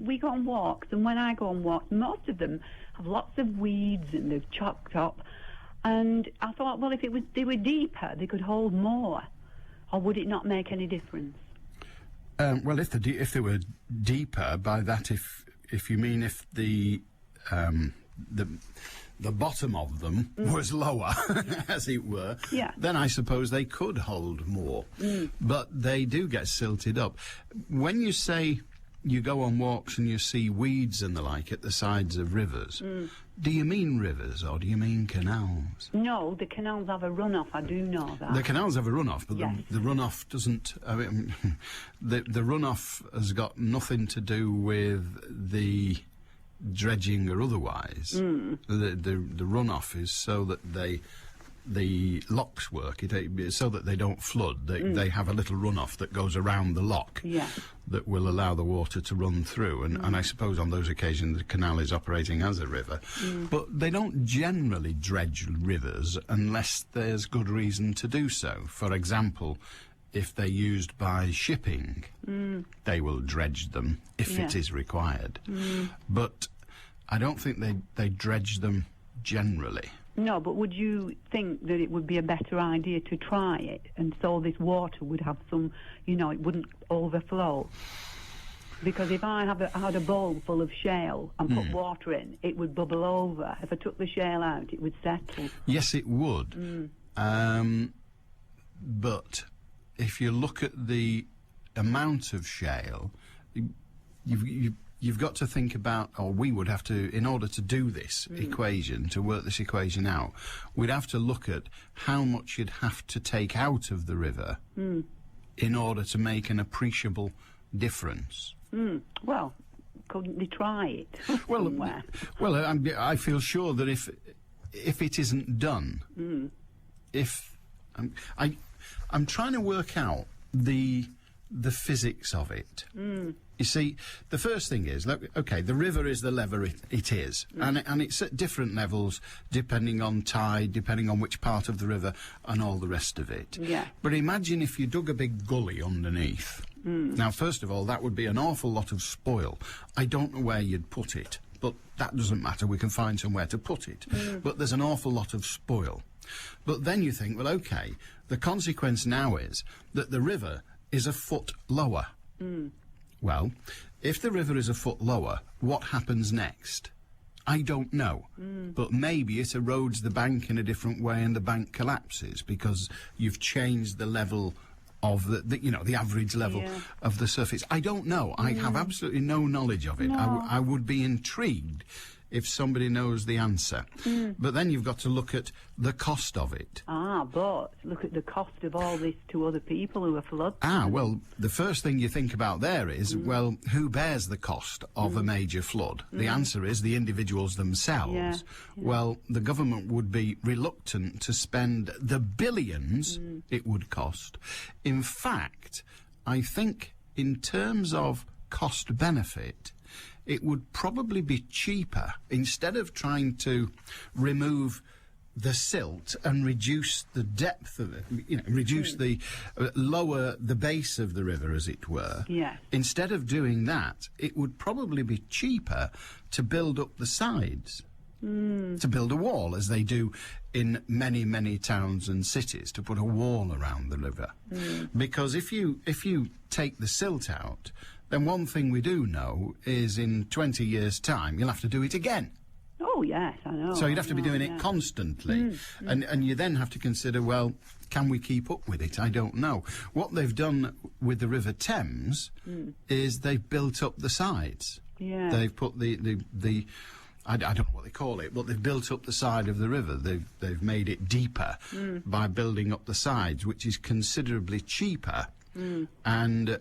we go on walks, and when I go on walks, most of them have lots of weeds and they're chocked up. And I thought, well, if they were deeper, they could hold more. Or would it not make any difference? Well, if they were deeper, by that, if you mean if the bottom of them was lower, as it were, then I suppose they could hold more. But they do get silted up. When you say you go on walks and you see weeds and the like at the sides of rivers, do you mean rivers or do you mean canals? No, the canals have a runoff, I do know that. The canals have a runoff, but Yes. the runoff doesn't... I mean, the runoff has got nothing to do with the dredging or otherwise. The runoff is so that the locks work, so that they don't flood. They have a little runoff that goes around the lock that will allow the water to run through. And I suppose on those occasions the canal is operating as a river. But they don't generally dredge rivers unless there's good reason to do so. For example, if they're used by shipping, they will dredge them if it is required. But I don't think they dredge them generally. No, but would you think that it would be a better idea to try it, and so this water would have some, it wouldn't overflow? Because if I had a bowl full of shale and put water in, it would bubble over. If I took the shale out, it would settle. Yes, it would. But if you look at the amount of shale, you've got to think about, or we would have to, in order to do this equation, to work this equation out, we'd have to look at how much you'd have to take out of the river in order to make an appreciable difference. Well, couldn't they try it somewhere? Well, I feel sure that if it isn't done, I'm trying to work out the physics of it. You see, the first thing is, okay, the river is the level it is, and it's at different levels depending on tide, depending on which part of the river, and all the rest of it. But imagine if you dug a big gully underneath. Now, first of all, that would be an awful lot of spoil. I don't know where you'd put it, but that doesn't matter. We can find somewhere to put it. But there's an awful lot of spoil. But then you think, well, okay, the consequence now is that the river is a foot lower. Well, if the river is a foot lower, what happens next? I don't know. But maybe it erodes the bank in a different way and the bank collapses because you've changed the level of the average level of the surface. I don't know. I have absolutely no knowledge of it. I would be intrigued if somebody knows the answer. But then you've got to look at the cost of it. But look at the cost of all this to other people who are flooded. Well, the first thing you think about there is, well, who bears the cost of a major flood? The answer is the individuals themselves. Well, the government would be reluctant to spend the billions it would cost. In fact, I think in terms of cost-benefit, it would probably be cheaper, instead of trying to remove the silt and reduce the depth of it, lower the base of the river, as it were. Instead of doing that, it would probably be cheaper to build up the sides, to build a wall, as they do in many, many towns and cities, to put a wall around the river. Because if you take the silt out, then one thing we do know is in 20 years' time, you'll have to do it again. Oh, yes, I know. So you'd have to be doing it constantly. And you then have to consider, well, can we keep up with it? I don't know. What they've done with the River Thames is they've built up the sides. They've put the I don't know what they call it, but they've built up the side of the river. They've made it deeper by building up the sides, which is considerably cheaper and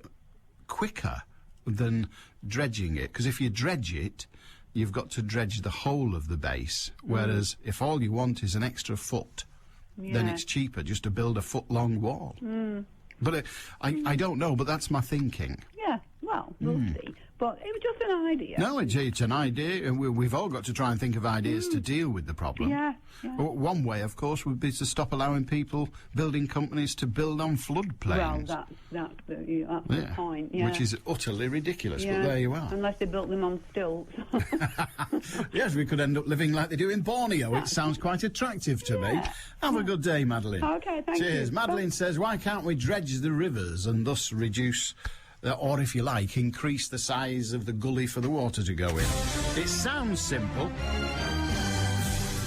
quicker than dredging it, because if you dredge it, you've got to dredge the whole of the base, whereas if all you want is an extra foot, then it's cheaper just to build a foot-long wall. But I don't know, but that's my thinking. Well, we'll see. But it was just an idea. No, it's an idea, and we've all got to try and think of ideas to deal with the problem. Yeah. One way, of course, would be to stop allowing people building companies to build on floodplains. Well, that's the point, yeah. Which is utterly ridiculous, Yeah, but there you are. Unless they built them on stilts. Yes, we could end up living like they do in Borneo. It sounds quite attractive to me. Have a good day, Madeline. Okay, thank you. Cheers. Madeline says, why can't we dredge the rivers and thus reduce, or if you like, increase the size of the gully for the water to go in? It sounds simple.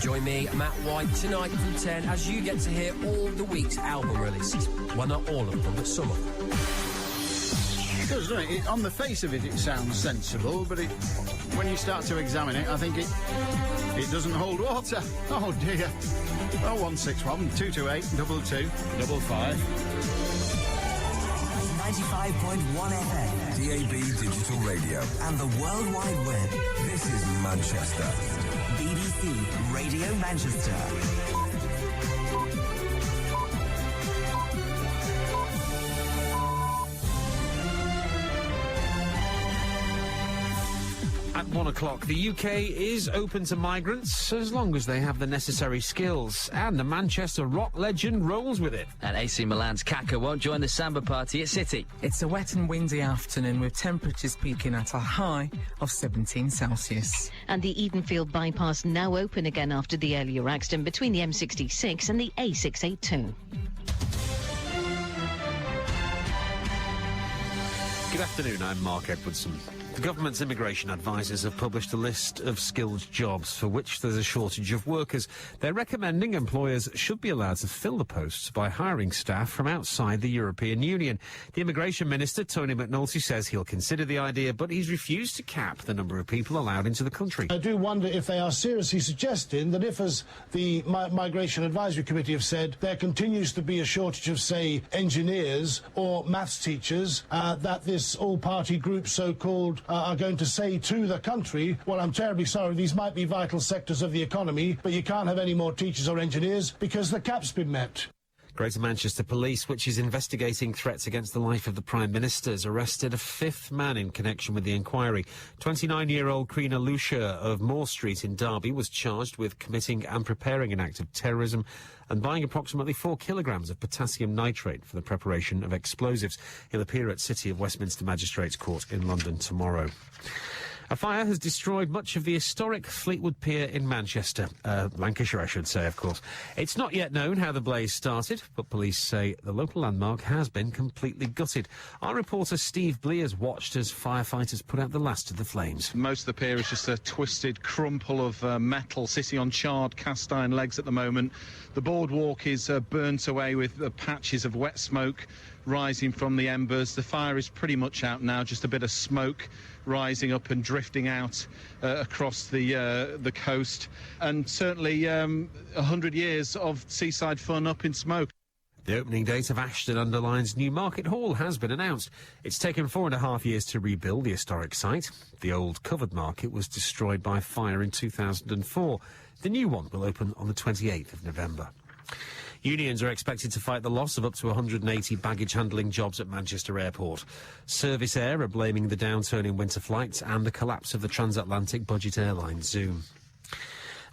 Join me, Matt White, tonight from 10 as you get to hear all the week's album releases. Well, not all of them, but some of them. It does, doesn't it? On the face of it, it sounds sensible, but when you start to examine it, I think it doesn't hold water. Oh, dear. 0161 228 2255. 95.1 FM. DAB Digital Radio. And the World Wide Web. This is Manchester. BBC Radio Manchester. At 1 o'clock, the UK is open to migrants as long as they have the necessary skills. And the Manchester rock legend rolls with it. And AC Milan's Kaka won't join the samba party at City. It's a wet and windy afternoon with temperatures peaking at a high of 17 Celsius. And the Edenfield bypass now open again after the earlier accident between the M66 and the A682. Good afternoon, I'm Mark Edwardson. The government's immigration advisers have published a list of skilled jobs for which there's a shortage of workers. They're recommending employers should be allowed to fill the posts by hiring staff from outside the European Union. The Immigration Minister, Tony McNulty, says he'll consider the idea, but he's refused to cap the number of people allowed into the country. I do wonder if they are seriously suggesting that if, as the Migration Advisory Committee have said, there continues to be a shortage of, say, engineers or maths teachers, that this all-party group, so-called, are going to say to the country, well, I'm terribly sorry, these might be vital sectors of the economy, but you can't have any more teachers or engineers because the cap's been met. Greater Manchester Police, which is investigating threats against the life of the Prime Minister, has arrested a fifth man in connection with the inquiry. 29-year-old Krina Lucia of Moore Street in Derby was charged with committing and preparing an act of terrorism and buying approximately 4 kilograms of potassium nitrate for the preparation of explosives. He'll appear at City of Westminster Magistrates Court in London tomorrow. A fire has destroyed much of the historic Fleetwood Pier in Manchester. Lancashire, I should say, of course. It's not yet known how the blaze started, but police say the local landmark has been completely gutted. Our reporter Steve Blears watched as firefighters put out the last of the flames. Most of the pier is just a twisted crumple of metal sitting on charred cast iron legs at the moment. The boardwalk is burnt away with patches of wet smoke rising from the embers. The fire is pretty much out now, just a bit of smoke rising up and drifting out across the coast, and certainly 100 years of seaside fun up in smoke. The opening date of Ashton-under-Lyne's new Market Hall has been announced. It's taken 4.5 years to rebuild the historic site. The old covered market was destroyed by fire in 2004. The new one will open on the 28th of November. Unions are expected to fight the loss of up to 180 baggage handling jobs at Manchester Airport. Service Air are blaming the downturn in winter flights and the collapse of the transatlantic budget airline Zoom.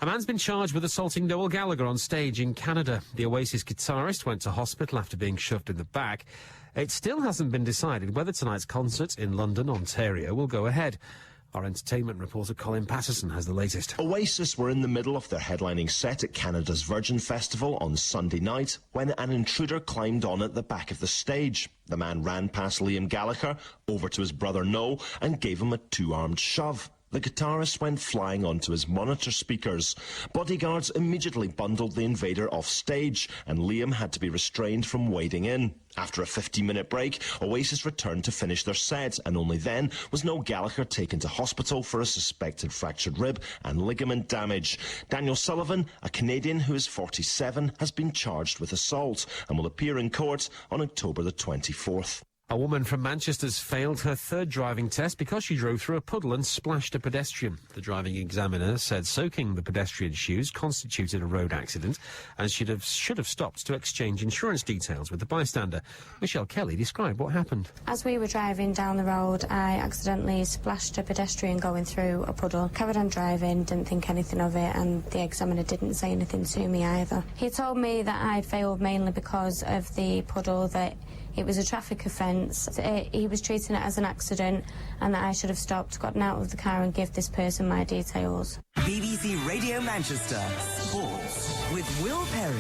A man's been charged with assaulting Noel Gallagher on stage in Canada. The Oasis guitarist went to hospital after being shoved in the back. It still hasn't been decided whether tonight's concert in London, Ontario, will go ahead. Our entertainment reporter Colin Patterson has the latest. Oasis were in the middle of their headlining set at Canada's Virgin Festival on Sunday night when an intruder climbed on at the back of the stage. The man ran past Liam Gallagher, over to his brother Noel, and gave him a two-armed shove. The guitarist went flying onto his monitor speakers. Bodyguards immediately bundled the invader off stage, and Liam had to be restrained from wading in. After a 15-minute break, Oasis returned to finish their set, and only then was Noel Gallagher taken to hospital for a suspected fractured rib and ligament damage. Daniel Sullivan, a Canadian who is 47, has been charged with assault and will appear in court on October the 24th. A woman from Manchester's failed her third driving test because she drove through a puddle and splashed a pedestrian. The driving examiner said soaking the pedestrian's shoes constituted a road accident and should have stopped to exchange insurance details with the bystander. Michelle Kelly described what happened. As we were driving down the road, I accidentally splashed a pedestrian going through a puddle. Carried on driving, didn't think anything of it, and the examiner didn't say anything to me either. He told me that I'd failed mainly because of the puddle, that it was a traffic offence. He was treating it as an accident and that I should have stopped, gotten out of the car and give this person my details. BBC Radio Manchester Sports with Will Perry.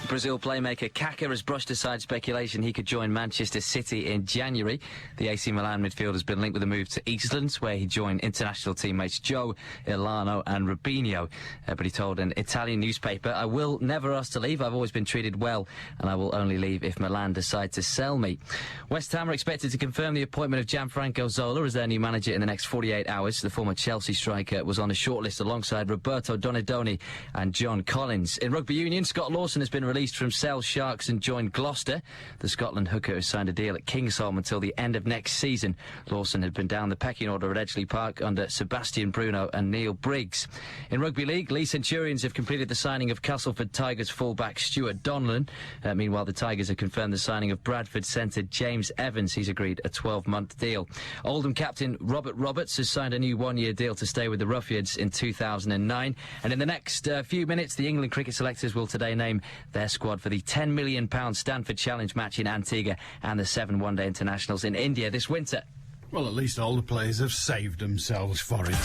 Brazil playmaker Kaká has brushed aside speculation he could join Manchester City in January. The AC Milan midfielder has been linked with a move to Eastlands, where he joined international teammates Joe, Ilano and Rubinho. But he told an Italian newspaper, "I will never ask to leave. I've always been treated well, and I will only leave if Milan decide to sell me." West Ham are expected to confirm the appointment of Gianfranco Zola as their new manager in the next 48 hours. The former Chelsea striker was on a shortlist alongside Roberto Donadoni and John Collins. In rugby union, Scott Lawson has been released from Sale Sharks and joined Gloucester. The Scotland hooker has signed a deal at Kingsholm until the end of next season. Lawson had been down the pecking order at Edgeley Park under Sebastian Bruno and Neil Briggs. In rugby league, Leigh Centurions have completed the signing of Castleford Tigers fullback Stuart Donlan. Meanwhile, the Tigers have confirmed the signing of Bradford centre James Evans. He's agreed a 12-month deal. Oldham captain Robert Roberts has signed a new one-year deal to stay with the Ruffians in 2009. And in the next few minutes, the England cricket selectors will today name their squad for the £10 million Stanford Challenge match in Antigua and the 7 one-day internationals in India this winter. Well, at least all the players have saved themselves for it.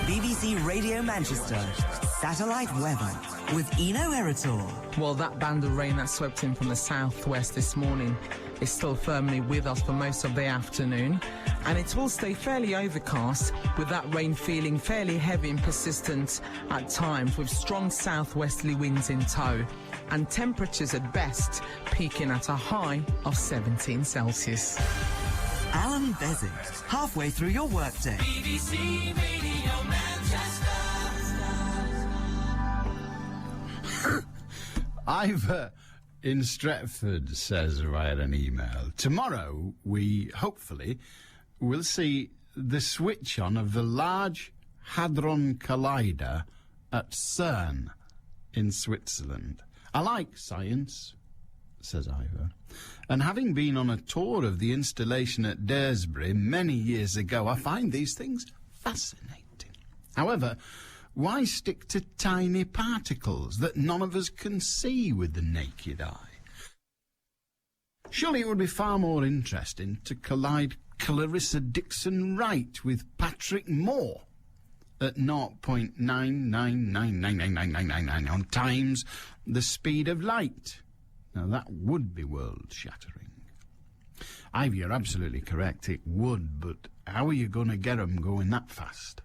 BBC Radio Manchester satellite weather with Eno Erator. Well, that band of rain that swept in from the southwest this morning is still firmly with us for most of the afternoon, and it will stay fairly overcast, with that rain feeling fairly heavy and persistent at times, with strong southwesterly winds in tow, and temperatures at best peaking at a high of 17 Celsius. Allan Beswick, halfway through your workday. BBC Radio Manchester. Ivor in Stretford says via an email, tomorrow we hopefully will see the switch on of the Large Hadron Collider at CERN in Switzerland. I like science, says Ivor, and having been on a tour of the installation at Daresbury many years ago, I find these things fascinating. However, why stick to tiny particles that none of us can see with the naked eye? Surely it would be far more interesting to collide Clarissa Dixon Wright with Patrick Moore at 0.999999999 times the speed of light. Now that would be world-shattering. Ivy, you're absolutely correct, it would, but how are you going to get them going that fast?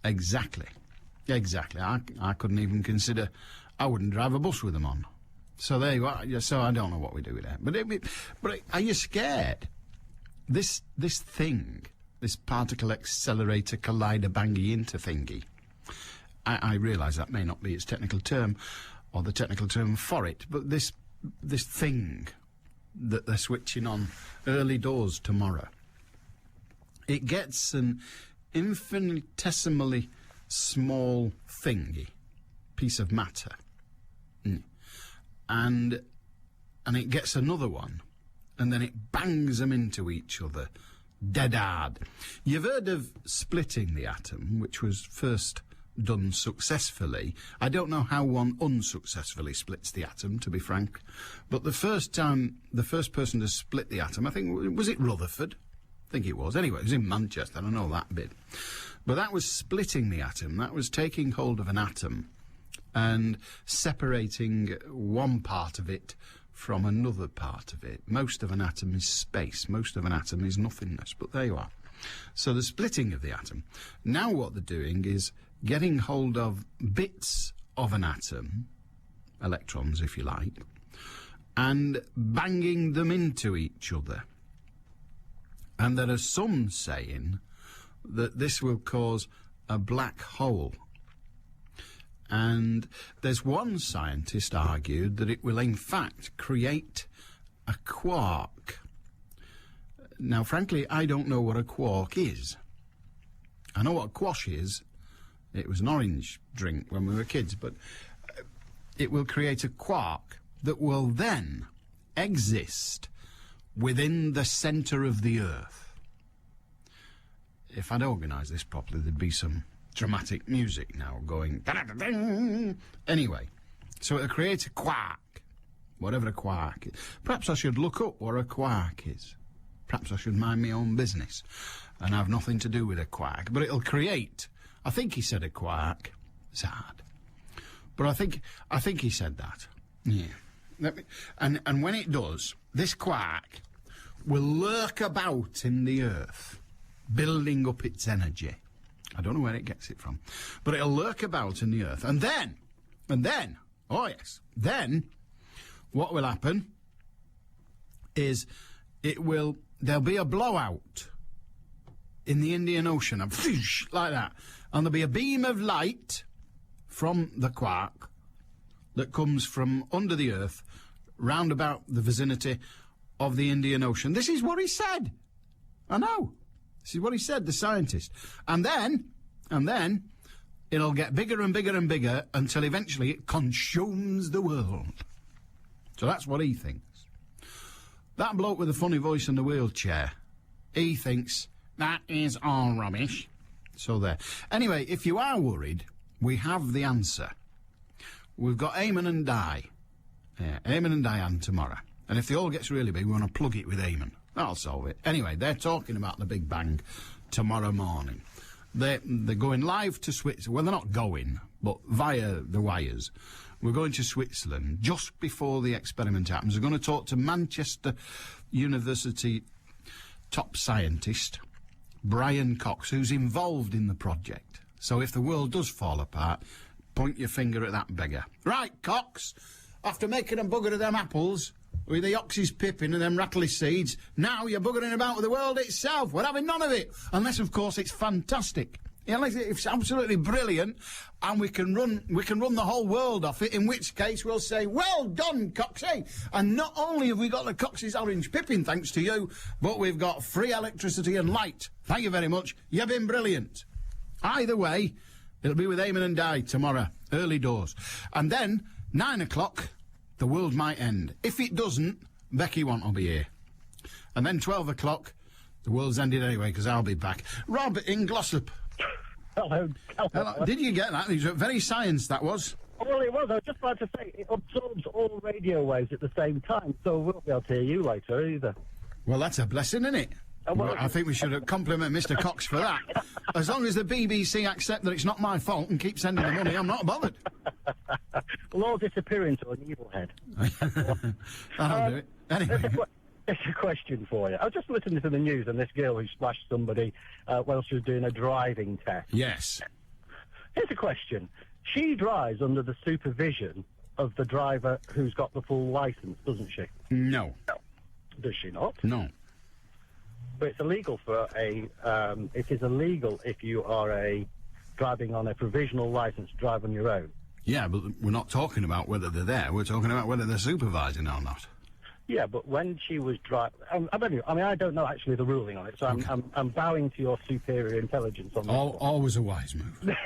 Exactly. I couldn't even consider, I wouldn't drive a bus with them on. So there you are. So I don't know what we do with that. But are you scared? This thing, this particle accelerator collider bangy into thingy, I realise that may not be its technical term, or the technical term for it, but this thing that they're switching on early doors tomorrow, it gets an infinitesimally small thingy, piece of matter, and it gets another one, and then it bangs them into each other, dead hard. You've heard of splitting the atom, which was first done successfully. I don't know how one unsuccessfully splits the atom, to be frank, but the first person to split the atom, I think, was it Rutherford? I think it was. Anyway, it was in Manchester, I know that bit. But that was splitting the atom. That was taking hold of an atom and separating one part of it from another part of it. Most of an atom is space. Most of an atom is nothingness. But there you are. So the splitting of the atom. Now what they're doing is getting hold of bits of an atom, electrons if you like, and banging them into each other. And there are some saying that this will cause a black hole. And there's one scientist argued that it will in fact create a quark. Now, frankly, I don't know what a quark is. I know what a quash is. It was an orange drink when we were kids, but it will create a quark that will then exist within the centre of the Earth. If I'd organised this properly, there'd be some dramatic music now going... da-da-da-ding. Anyway, so it'll create a quark, whatever a quark is. Perhaps I should look up what a quark is. Perhaps I should mind my own business and have nothing to do with a quark. But it'll create... I think he said a quark. It's hard. But I think he said that. Yeah. And when it does, this quark will lurk about in the Earth, building up its energy. I don't know where it gets it from. But it'll lurk about in the Earth. And then, oh yes, then what will happen is there'll be a blowout in the Indian Ocean, like that. And there'll be a beam of light from the quark that comes from under the Earth, round about the vicinity of the Indian Ocean. This is what he said. I know. This is what he said, the scientist. And then, it'll get bigger and bigger and bigger until eventually it consumes the world. So that's what he thinks. That bloke with the funny voice in the wheelchair, he thinks that is all rubbish. So there. Anyway, if you are worried, we have the answer. We've got Eamon and Di. Yeah, Eamon and Diane tomorrow. And if the all gets really big, we want to plug it with Eamon. That'll solve it. Anyway, they're talking about the Big Bang tomorrow morning. They're going live to Switzerland. Well, they're not going, but via the wires. We're going to Switzerland just before the experiment happens. We're going to talk to Manchester University top scientist, Brian Cox, who's involved in the project. So if the world does fall apart, point your finger at that beggar. Right, Cox, after making a bugger of them apples with the ox's pippin and them rattly seeds, now you're buggering about with the world itself. We're having none of it. Unless, of course, it's fantastic. Unless it's absolutely brilliant and we can run the whole world off it, in which case we'll say, well done, Coxie. And not only have we got the Cox's orange pippin, thanks to you, but we've got free electricity and light. Thank you very much. You've been brilliant. Either way, it'll be with Eamon and Di tomorrow, early doors. And then, 9 o'clock, the world might end. If it doesn't, Becky won't be here. And then 12 o'clock, the world's ended anyway, because I'll be back. Rob in Glossop. Hello. Did you get that? It was very science, that was. Well, it was. I was just about to say, it absorbs all radio waves at the same time, so we won't be able to hear you later either. Well, that's a blessing, isn't it? Well, I think we should compliment Mr. Cox for that. As long as the BBC accept that it's not my fault and keep sending the money, I'm not bothered. We'll all disappear into an evil head. That'll do it. Anyway. It's a question for you. I was just listening to the news and this girl who splashed somebody while she was doing a driving test. Yes. Here's a question. She drives under the supervision of the driver who's got the full licence, doesn't she? No. Does she not? No. But it's illegal for it is illegal if you are driving on a provisional licence to drive on your own. Yeah, but we're not talking about whether they're there. We're talking about whether they're supervising or not. Yeah, but when she was driving... I don't know actually the ruling on it, so okay. I'm bowing to your superior intelligence on that. Always a wise move.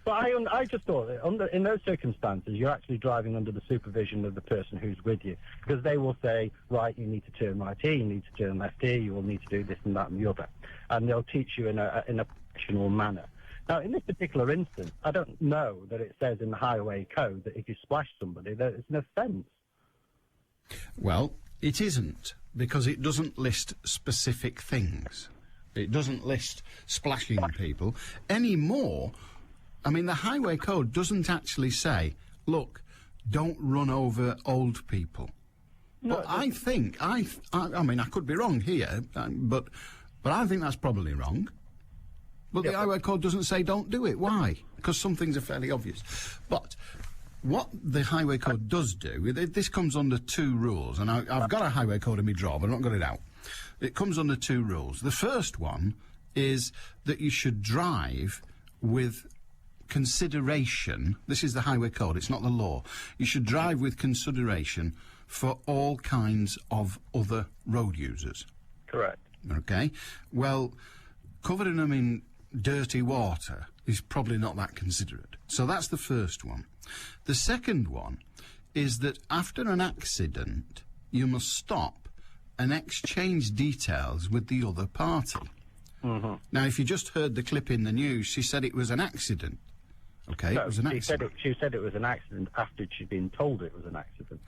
But I just thought that in those circumstances, you're actually driving under the supervision of the person who's with you, because they will say, right, you need to turn right here, you need to turn left here, you will need to do this and that and the other. And they'll teach you in a professional manner. Now, in this particular instance, I don't know that it says in the highway code that if you splash somebody, that it's an offence. Well, it isn't, because it doesn't list specific things. It doesn't list splashing people anymore. I mean, the highway code doesn't actually say, look, don't run over old people. No, but I think, I mean, I could be wrong here, but I think that's probably wrong. But the highway code doesn't say don't do it. Why? Because some things are fairly obvious. But what the highway code does do, this comes under two rules, and I've got a highway code in my drawer, but I've not got it out. It comes under two rules. The first one is that you should drive with consideration. This is the highway code, it's not the law. You should drive with consideration for all kinds of other road users. Correct. Okay? Well, covering them in dirty water is probably not that considerate. So that's the first one. The second one is that after an accident, you must stop and exchange details with the other party. Mm-hmm. Now, if you just heard the clip in the news, she said it was an accident. Okay, No, it was an accident. She said it was an accident after she'd been told it was an accident.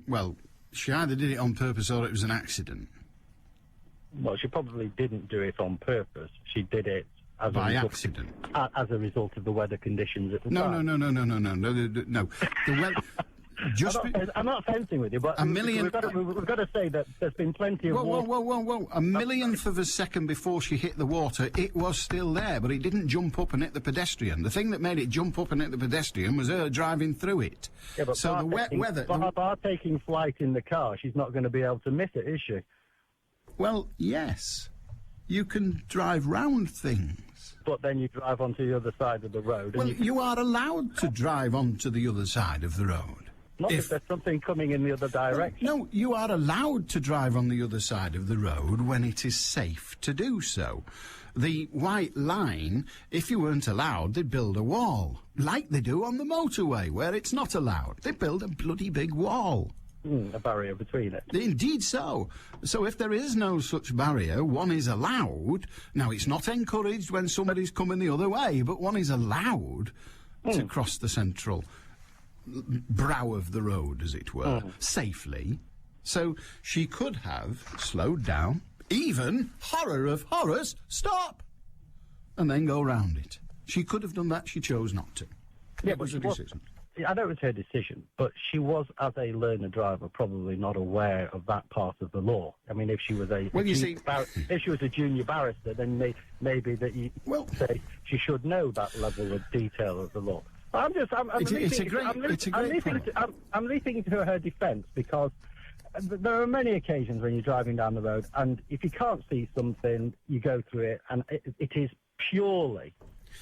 Well, she either did it on purpose or it was an accident. Well, she probably didn't do it on purpose. She did it as By accident. As a result of the weather conditions at the time. No. The weather. I'm not fencing with you, but we've got to say that there's been plenty of water. Whoa. A millionth of a second before she hit the water, it was still there, but it didn't jump up and hit the pedestrian. The thing that made it jump up and hit the pedestrian was her driving through it. Yeah, but so the wet weather... Bar taking flight in the car, she's not going to be able to miss it, is she? Well, yes. You can drive round things. But then you drive onto the other side of the road. Well, you are allowed to drive onto the other side of the road. Not if there's something coming in the other direction. No, you are allowed to drive on the other side of the road when it is safe to do so. The white line, if you weren't allowed, they'd build a wall, like they do on the motorway, where it's not allowed. They build a bloody big wall. A barrier between it. Indeed so. So if there is no such barrier, one is allowed. Now, it's not encouraged when somebody's coming the other way, but one is allowed to cross the central brow of the road, as it were, safely. So she could have slowed down, even, horror of horrors, stop, and then go round it. She could have done that, she chose not to. Yeah, it was a decision. I know it was her decision, but she was, as a learner driver, probably not aware of that part of the law. I mean, if she was if she was a junior barrister, then maybe that you say she should know that level of detail of the law. I'm leaping to her defence because there are many occasions when you're driving down the road, and if you can't see something, you go through it, and it is purely.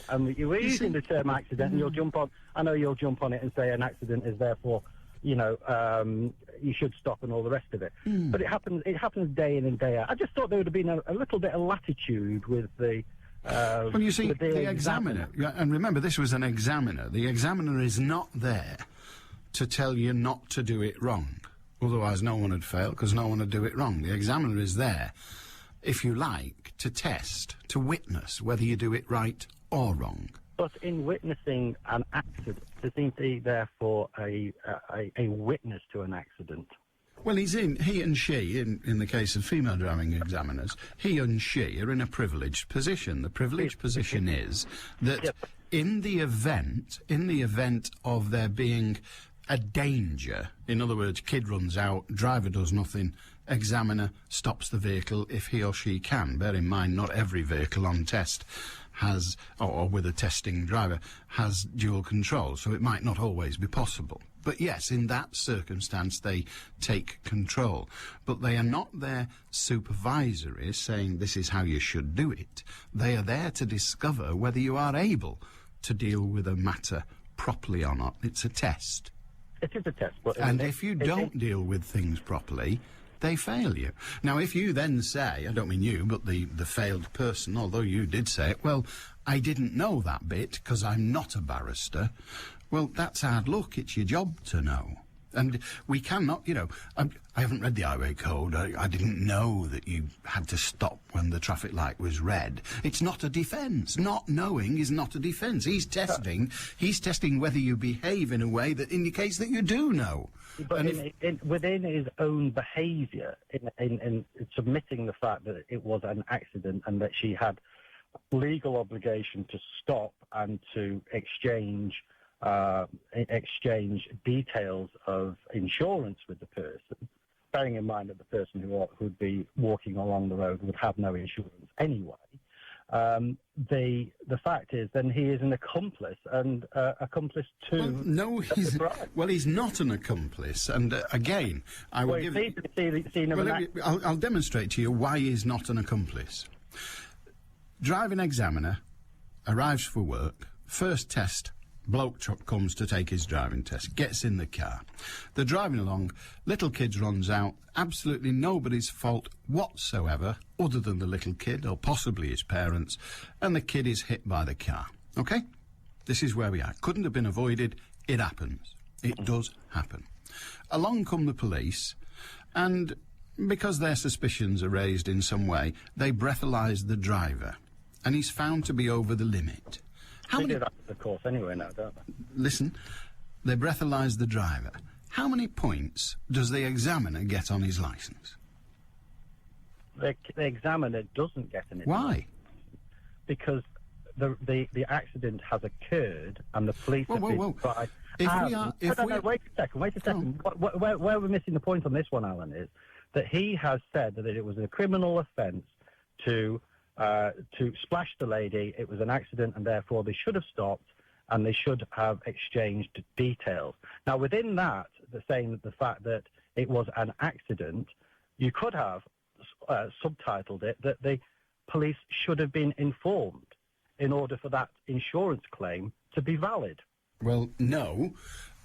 And we're using the term accident, and you'll jump on. I know you'll jump on it and say an accident is therefore, you should stop and all the rest of it. But it happens day in and day out. I just thought there would have been a little bit of latitude with the. Well, you see, the examiner, and remember, this was an examiner. The examiner is not there to tell you not to do it wrong. Otherwise, no one would fail, because no one would do it wrong. The examiner is there, if you like, to test, to witness whether you do it right or wrong. But in witnessing an accident, there seems to be, therefore, a witness to an accident. Well, he and she, in the case of female driving examiners, he and she are in a privileged position. The privileged position is that in the event of there being a danger, in other words, kid runs out, driver does nothing, examiner stops the vehicle if he or she can. Bear in mind, not every vehicle on test has, or with a testing driver, has dual control, so it might not always be possible. But yes, in that circumstance, they take control. But they are not there supervisory, saying this is how you should do it. They are there to discover whether you are able to deal with a matter properly or not. It's a test. It is a test. But and if you don't deal with things properly, they fail you. Now, if you then say, I don't mean you, but the failed person, although you did say it, well, I didn't know that bit because I'm not a barrister, well, that's hard luck. It's your job to know. And we cannot, I haven't read the highway code. I didn't know that you had to stop when the traffic light was red. It's not a defence. Not knowing is not a defence. He's testing whether you behave in a way that indicates that you do know. But within his own behaviour, in submitting the fact that it was an accident and that she had legal obligation to stop and to exchange details of insurance with the person, bearing in mind that the person who would be walking along the road would have no insurance anyway. The fact is, then he is an accomplice and accomplice to. He's not an accomplice. And again, I will I'll demonstrate to you why he's not an accomplice. Driving examiner arrives for work. First test Bloke comes to take his driving test, gets in the car. They're driving along, little kid runs out, absolutely nobody's fault whatsoever, other than the little kid, or possibly his parents, and the kid is hit by the car. OK? This is where we are. Couldn't have been avoided. It happens. It does happen. Along come the police, and because their suspicions are raised in some way, they breathalyse the driver, and he's found to be over the limit. They do that, of course, anyway now, don't they? Listen, they breathalyse the driver. How many points does the examiner get on his licence? The examiner doesn't get any. Why? Because the accident has occurred and the police have been tried. Wait a second. Where we're missing the point on this one, Alan, is that he has said that it was a criminal offence to splash the lady. It was an accident, and therefore they should have stopped and they should have exchanged details. Now, within that, they're saying that the fact that it was an accident, you could have subtitled it that the police should have been informed in order for that insurance claim to be valid. Well, no.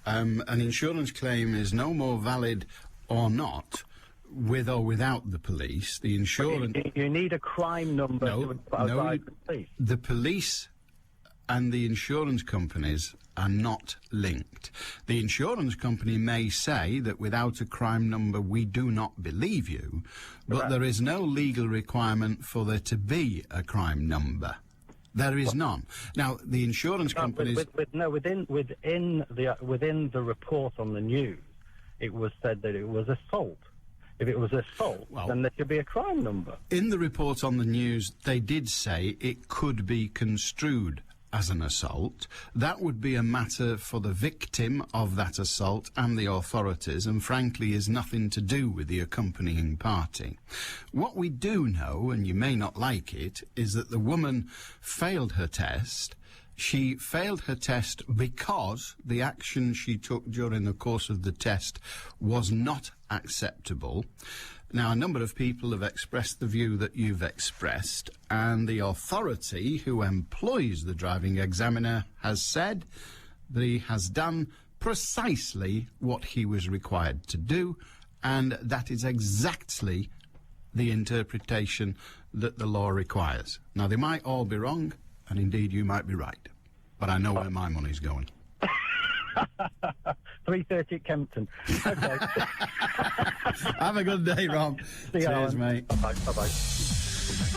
An insurance claim is no more valid or not with or without the police. The insurance... You need a crime number to advise the police. The police and the insurance companies are not linked. The insurance company may say that without a crime number we do not believe you, but there is no legal requirement for there to be a crime number. There is none. Now, the insurance companies... within the report on the news, it was said that it was assault. If it was assault, then there should be a crime number. In the report on the news, they did say it could be construed as an assault. That would be a matter for the victim of that assault and the authorities, and frankly is nothing to do with the accompanying party. What we do know, and you may not like it, is that the woman failed her test. She failed her test because the action she took during the course of the test was not acceptable. Now, a number of people have expressed the view that you've expressed, and the authority who employs the driving examiner has said that he has done precisely what he was required to do, and that is exactly the interpretation that the law requires. Now, they might all be wrong, and indeed you might be right, but I know where my money's going. 3:30 at Kempton. Okay. Have a good day, Rob. See you, Cheers, Alan. mate. Bye-bye.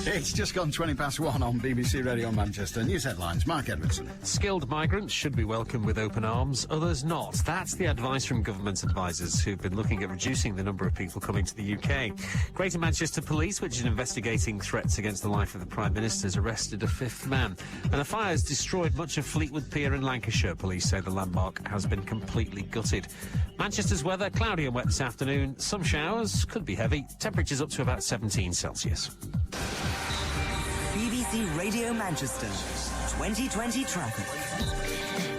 It's just gone 1:20 on BBC Radio Manchester. News headlines, Mark Edmondson. Skilled migrants should be welcomed with open arms, others not. That's the advice from government advisers who've been looking at reducing the number of people coming to the UK. Greater Manchester Police, which is investigating threats against the life of the Prime Minister, has arrested a fifth man. And the fires destroyed much of Fleetwood Pier in Lancashire. Police say the landmark has been completely gutted. Manchester's weather, cloudy and wet this afternoon. Some showers, could be heavy. Temperatures up to about 17 Celsius. BBC Radio Manchester, 2020 traffic.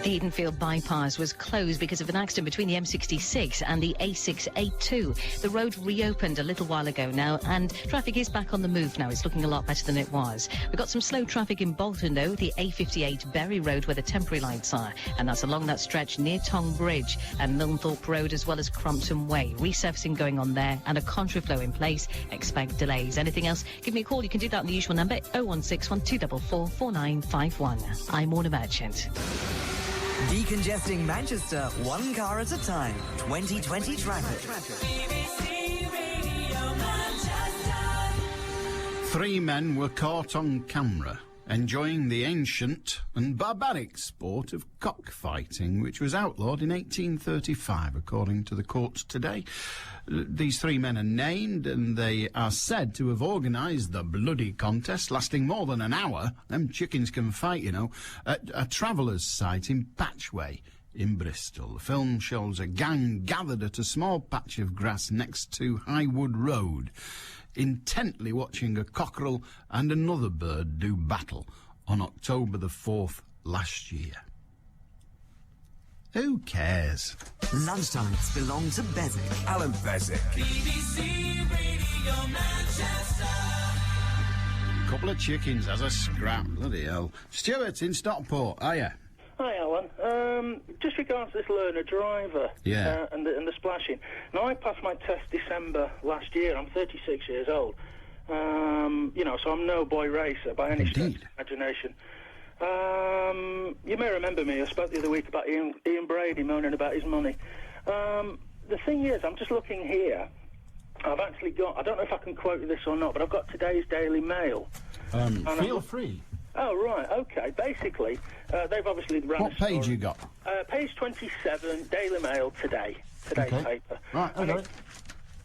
The Edenfield bypass was closed because of an accident between the M66 and the A682. The road reopened a little while ago now, and traffic is back on the move now. It's looking a lot better than it was. We've got some slow traffic in Bolton, though, the A58 Berry Road where the temporary lights are, and that's along that stretch near Tong Bridge and Milnthorpe Road as well as Crompton Way. Resurfacing going on there and a contraflow in place. Expect delays. Anything else? Give me a call. You can do that on the usual number, 0161 244 4951. I'm Orna Merchant. Decongesting Manchester, one car at a time. 2020 traffic. BBC Radio Manchester. 3 men were caught on camera enjoying the ancient and barbaric sport of cockfighting, which was outlawed in 1835, according to the courts today. These 3 men are named, and they are said to have organised the bloody contest, lasting more than an hour. Them chickens can fight, you know, at a travellers' site in Patchway in Bristol. The film shows a gang gathered at a small patch of grass next to Highwood Road, intently watching a cockerel and another bird do battle on October the 4th last year. Who cares? Lunchtimes belong to Beswick. Allan Beswick. BBC Radio Manchester. Couple of chickens as a scrap, bloody hell. Stuart in Stockport, hiya. Hi, Alan. Just regards to this learner driver Yeah. and the splashing. Now, I passed my test December last year. I'm 36 years old. So I'm no boy racer by any stretch of the imagination. You may remember me. I spoke the other week about Ian Brady moaning about his money. The thing is, I'm just looking here. I've actually got, I don't know if I can quote you this or not, but I've got today's Daily Mail. Feel free. Oh, right, OK. Basically, they've obviously ran What a story. page you got? Page 27, Daily Mail today's Okay. paper. Right, I got it.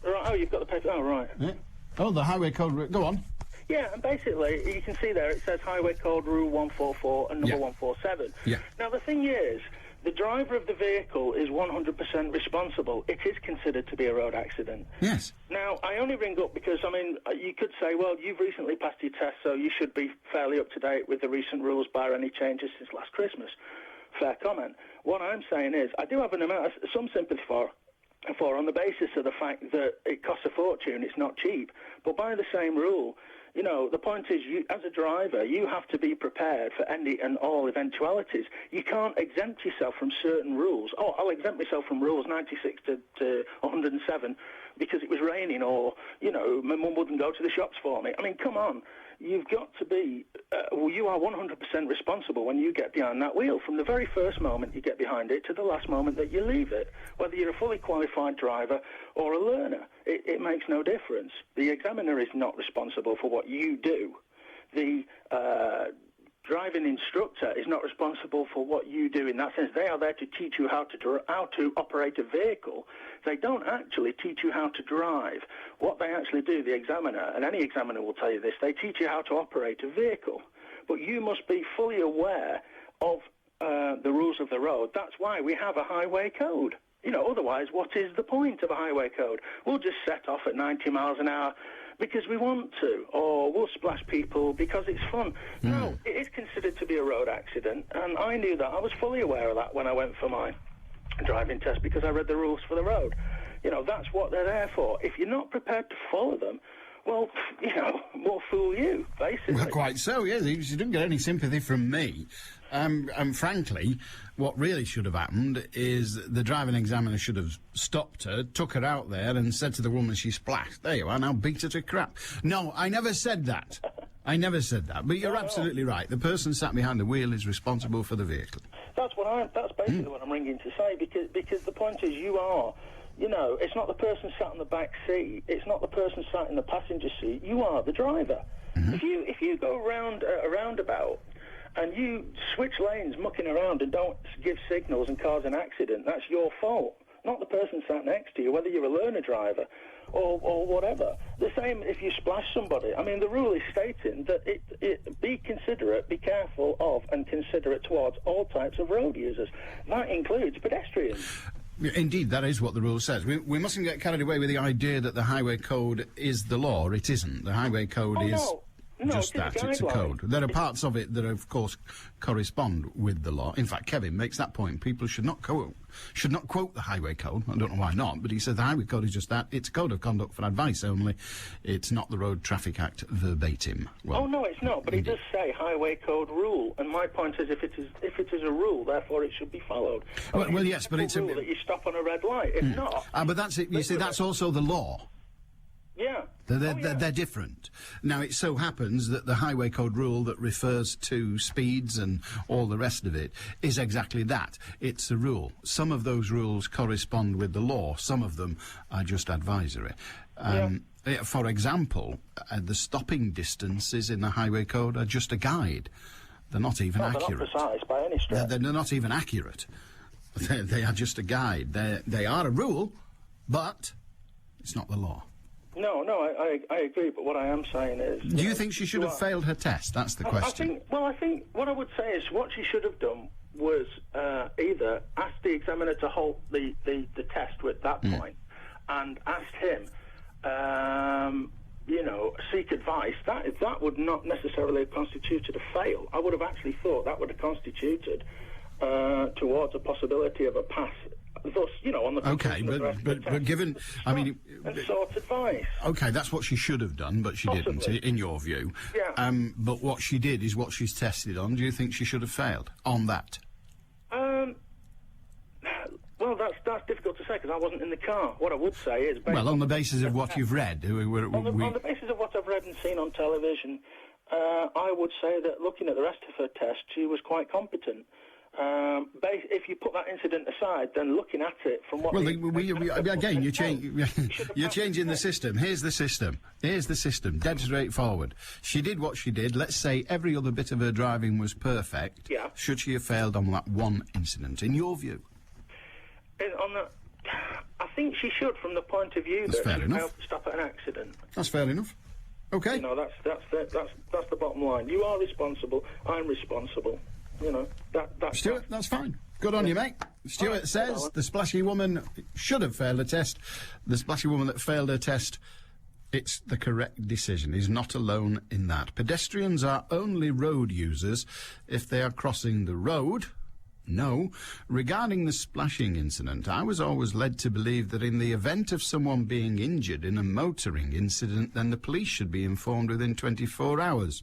Right, oh, you've got the paper. Oh, right. Yeah. Oh, the highway code. Go on. Yeah, and basically, you can see there, it says Highway Code Rule 144 and number 147. Yeah. Now, the thing is, the driver of the vehicle is 100% responsible. It is considered to be a road accident. Yes. Now, I only ring up because, I mean, you could say, well, you've recently passed your test, so you should be fairly up to date with the recent rules, bar any changes since last Christmas. Fair comment. What I'm saying is, I do have some sympathy for on the basis of the fact that it costs a fortune, it's not cheap. But by the same rule, you know, the point is, you, as a driver, you have to be prepared for any and all eventualities. You can't exempt yourself from certain rules. Oh, I'll exempt myself from rules 96 to 107 because it was raining, or, you know, my mum wouldn't go to the shops for me. I mean, come on. You've got to be, you are 100% responsible when you get behind that wheel, from the very first moment you get behind it to the last moment that you leave it. Whether you're a fully qualified driver or a learner, it makes no difference. The examiner is not responsible for what you do. The driving instructor is not responsible for what you do in that sense. They are there to teach you how to operate a vehicle. They don't actually teach you how to drive. What they actually do, the examiner, and any examiner will tell you this, they teach you how to operate a vehicle. But you must be fully aware of the rules of the road. That's why we have a highway code. You know, otherwise, what is the point of a highway code? We'll just set off at 90 miles an hour because we want to, or we'll splash people because it's fun. No, it is considered to be a road accident, and I knew that. I was fully aware of that when I went for my driving test because I read the rules for the road. You know, that's what they're there for. If you're not prepared to follow them, well, you know, more fool you, basically. Well, quite so, yes. You didn't get any sympathy from me. And frankly, what really should have happened is the driving examiner should have stopped her, took her out there and said to the woman she splashed, there you are, now beat her to crap. No, I never said that. I never said that. But you're absolutely right. The person sat behind the wheel is responsible for the vehicle. That's basically what I'm ringing to say, because the point is you are, you know, it's not the person sat in the back seat, it's not the person sat in the passenger seat, you are the driver. If you go around a roundabout and you switch lanes mucking around and don't give signals and cause an accident, that's your fault, not the person sat next to you, whether you're a learner driver or whatever. The same if you splash somebody. I mean, the rule is stating that be considerate, be careful of, and considerate towards all types of road users. That includes pedestrians. Indeed, that is what the rule says. We mustn't get carried away with the idea that the highway code is the law. It isn't. The highway code is just that. It's a code. There are parts of it that, of course, correspond with the law. In fact, Kevin makes that point. People should not quote the highway code. I don't know why not, but he says the highway code is just that. It's a code of conduct for advice only. It's not the Road Traffic Act verbatim. Well, oh no, it's not. But it does say highway code rule, and my point is, if it is a rule, therefore it should be followed. Well, yes, but it's a rule that you stop on a red light. If not, but that's it. You see, that's also the law. Yeah. They're different. Now, it so happens that the highway code rule that refers to speeds and all the rest of it is exactly that. It's a rule. Some of those rules correspond with the law. Some of them are just advisory. For example, the stopping distances in the highway code are just a guide. They're not even accurate. They're not precise by any stretch. They're not even accurate. They are just a guide. They are a rule, but it's not the law. No, I agree, but what I am saying is... Do you think she should have failed her test? That's the question. I think what I would say is what she should have done was either ask the examiner to halt the test at that point and asked him, you know, seek advice. That would not necessarily have constituted a fail. I would have actually thought that would have constituted towards a possibility of a pass. Thus, you know, on the but given, I mean, and sought advice. Okay, that's what she should have done, but she didn't, in your view. Yeah. But what she did is what she's tested on. Do you think she should have failed on that? say, because I wasn't in the car. What I would say is... Well, on the basis of what you've read... On the basis of what I've read and seen on television, I would say that looking at the rest of her test, she was quite competent. If you put that incident aside, then looking at it from what... Well, again, you're changing the system. Here's the system. Dead straightforward. She did what she did. Let's say every other bit of her driving was perfect. Yeah. Should she have failed on that one incident, in your view? I think she should, from the point of view That's that fair she enough. failed to stop at an accident. That's fair enough. Okay. You know, that's the bottom line. You are responsible. I'm responsible. You know, Stuart, that's fine. Good on you, mate. Stuart says the splashy woman should have failed a test. The splashy woman that failed her test, it's the correct decision. He's not alone in that. Pedestrians are only road users if they are crossing the road. No. Regarding the splashing incident, I was always led to believe that in the event of someone being injured in a motoring incident, then the police should be informed within 24 hours.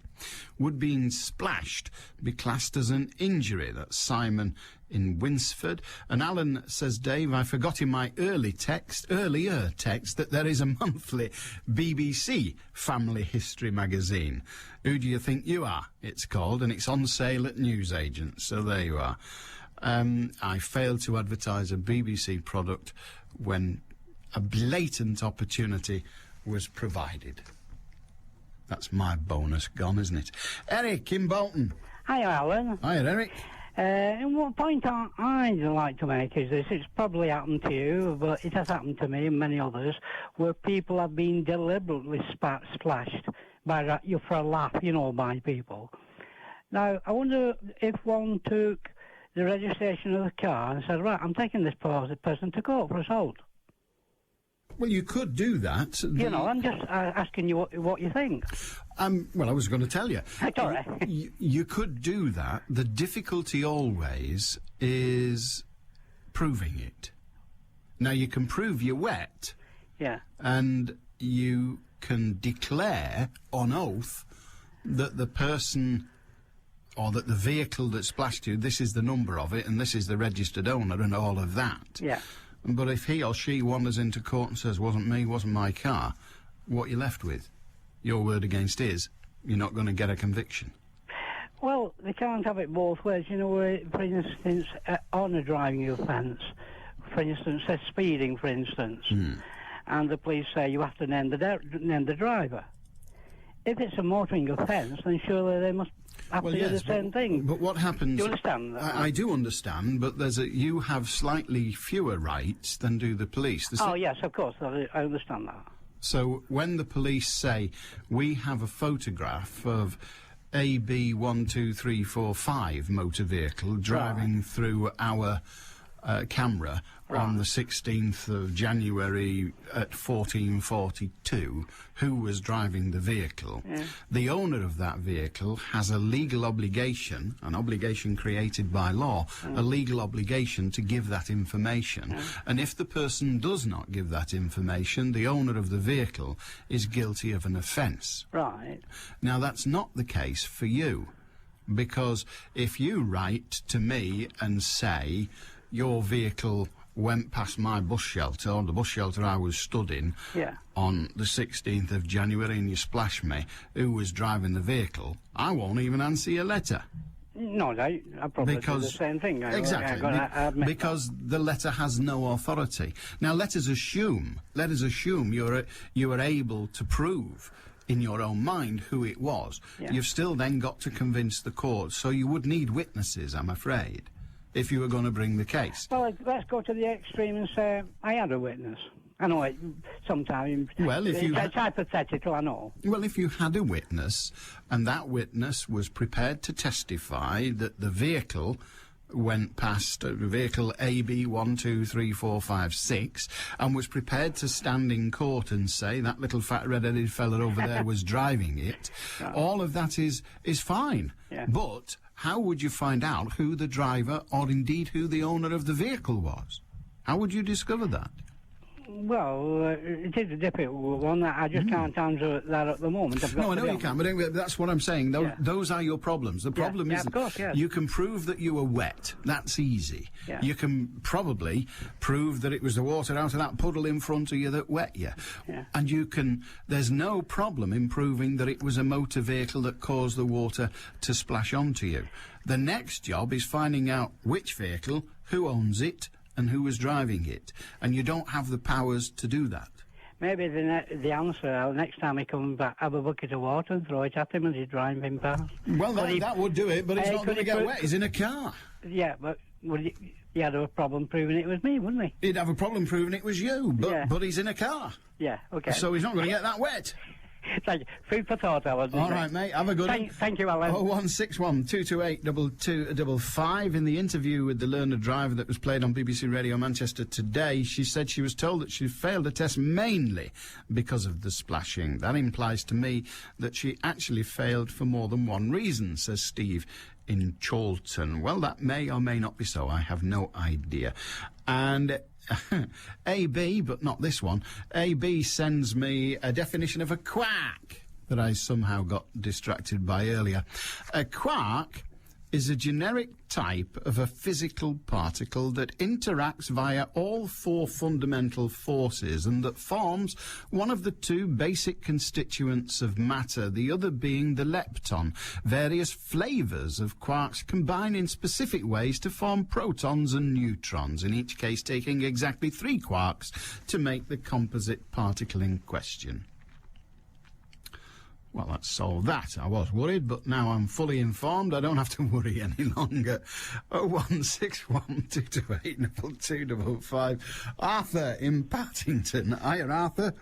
Would being splashed be classed as an injury? That's Simon in Winsford. And Alan says, Dave, I forgot in my earlier text, that there is a monthly BBC family history magazine. Who do you think you are? It's called, and it's on sale at newsagents. So there you are. I failed to advertise a BBC product when a blatant opportunity was provided. That's my bonus gone, isn't it? Eric in Bolton. Hi, Alan. Hi, Eric. And one point I'd like to make is this. It's probably happened to you, but it has happened to me and many others, where people have been deliberately splashed by you for a laugh, you know, by people. Now, I wonder if one took the registration of the car and said, right, I'm taking this person to court for assault. Well, you could do that. You know, I'm just asking you what you think. Well, I was going to tell you. Sorry. You could do that. The difficulty always is proving it. Now, you can prove you're wet. Yeah. And you can declare on oath that the person or that the vehicle that splashed you, this is the number of it and this is the registered owner and all of that. Yeah. But if he or she wanders into court and says, wasn't me, wasn't my car, what you're left with? Your word against his. You're not going to get a conviction. Well, they can't have it both ways. You know, for instance, on a driving offence, for instance, say speeding, for instance, and the police say you have to name the driver. If it's a motoring offence, then surely they must have to do the same thing. But what happens... Do you understand that? I do understand, but you have slightly fewer rights than do the police. Yes, of course, I understand that. So when the police say, we have a photograph of AB12345 motor vehicle driving through our camera on the 16th of January at 14:42, who was driving the vehicle, the owner of that vehicle has a legal obligation, an obligation created by law, a legal obligation to give that information. And if the person does not give that information, the owner of the vehicle is guilty of an offence. Right. Now, that's not the case for you, because if you write to me and say, your vehicle went past my bus shelter, or the bus shelter I was stood in, on the 16th of January, and you splash me, who was driving the vehicle, I won't even answer your letter. No, I probably do the same thing. Exactly, because the letter has no authority. Now, let us assume you are able to prove in your own mind who it was. You've still then got to convince the court, so you would need witnesses, I'm afraid, if you were going to bring the case. Well, let's go to the extreme and say I had a witness. I know it sometimes. Well, if you... It's hypothetical, I know. Well, if you had a witness, and that witness was prepared to testify that the vehicle went past vehicle AB123456 and was prepared to stand in court and say that little fat red-headed fella over there was driving it, all of that is fine. But how would you find out who the driver or indeed who the owner of the vehicle was? How would you discover that? Well, it is a difficult one. I just can't answer that at the moment. No, I know you can, but that's what I'm saying. Those are your problems. The problem is of course, yes. you can prove that you were wet. That's easy. Yeah. You can probably prove that it was the water out of that puddle in front of you that wet you. Yeah. And you can... There's no problem in proving that it was a motor vehicle that caused the water to splash onto you. The next job is finding out which vehicle, who owns it, and who was driving it. And you don't have the powers to do that. Maybe the answer, next time he comes back, have a bucket of water and throw it at him as he's driving past. Well, that would do it, but he's not going to get wet. He's in a car. Yeah, but he had a problem proving it was me, wouldn't he? He'd have a problem proving it was you, but he's in a car. Yeah, OK. So he's not going to get that wet. Thank you. Food for thought, Alan. All right, mate. Have a good one. Thank you, Alan. 0161 228 2255. In the interview with the learner driver that was played on BBC Radio Manchester today, she said she was told that she failed a test mainly because of the splashing. That implies to me that she actually failed for more than one reason, says Steve in Chorlton. Well, that may or may not be so. I have no idea. And... AB, but not this one. AB sends me a definition of a quark that I somehow got distracted by earlier. A quark is a generic type of a physical particle that interacts via all four fundamental forces and that forms one of the two basic constituents of matter, the other being the lepton. Various flavours of quarks combine in specific ways to form protons and neutrons, in each case taking exactly 3 quarks to make the composite particle in question. Well, that solved that. I was worried, but now I'm fully informed. I don't have to worry any longer. 0161 228 2255. Arthur in Partington. Hiya, Arthur.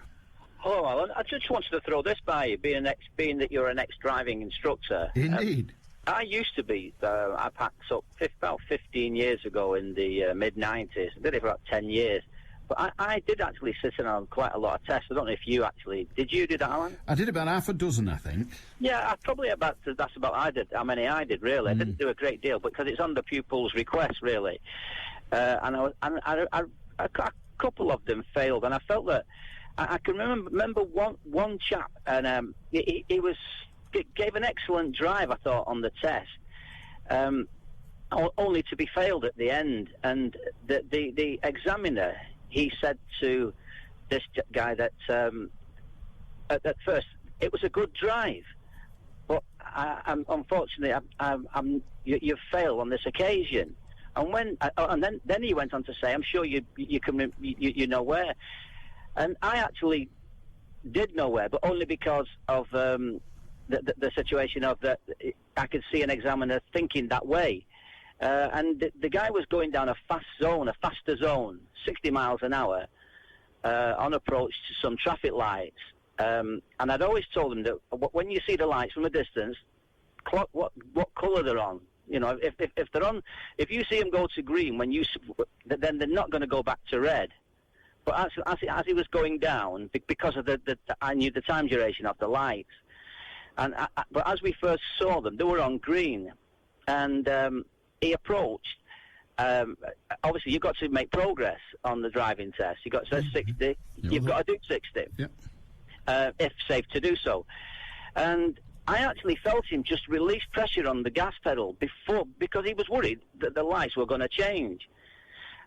Hello, Alan. I just wanted to throw this by you, being that you're an ex-driving instructor. Indeed. I used to be. I packed up about 15 years ago in the mid-90s. I did it for about 10 years. But I did actually sit in on quite a lot of tests. I don't know if you actually... Did you do that, Alan? I did about half a dozen, I think. Yeah, that's about I did. How many I did, really. I didn't do a great deal, because it's on the pupil's request, really. And a couple of them failed, and I felt that... I can remember one chap, and he gave an excellent drive, I thought, on the test, only to be failed at the end. And the examiner... He said to this guy that at first it was a good drive, but unfortunately you failed on this occasion. And then he went on to say, "I'm sure you know where," and I actually did know where, but only because of the situation of that. I could see an examiner thinking that way. And the guy was going down a faster zone, 60 miles an hour, on approach to some traffic lights. And I'd always told him that when you see the lights from a distance, clock what colour they're on. You know, if they're on, if you see them go to green, then they're not going to go back to red. But as he was going down, because of I knew the time duration of the lights, but as we first saw them, they were on green, and he approached. Obviously, you've got to make progress on the driving test. You've got to say 60. You've got to do 60, if safe to do so. And I actually felt him just release pressure on the gas pedal because he was worried that the lights were going to change.